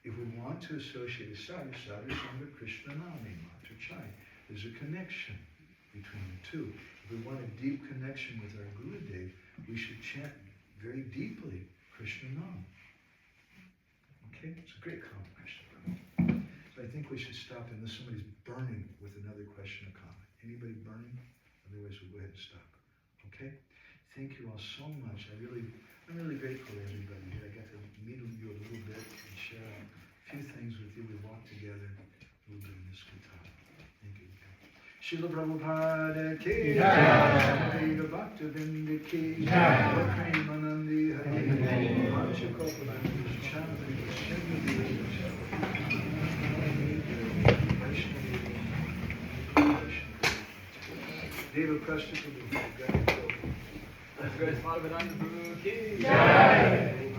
If we want to associate with sadhu, sadhu sangha Krishna nami matra chai. There's a connection between the two. If we want a deep connection with our Gurudev, we should chant very deeply Krishna Nam. Okay? It's a great common question. So I think we should stop unless somebody's burning with another question or comment. Anybody burning? Otherwise we'll go ahead and stop. Okay? Thank you all so much. I'm really grateful to everybody here. I got to meet you a little bit and share a few things with you. We walked together a little bit in this guitar. Thank you. Srila Prabhupada ki jai, Bhakta-vrinda ki jai, Premanandi Hari, Vanchakopalamni Chandri, Deva Prashta Prabhu, Madhavananda ki jai.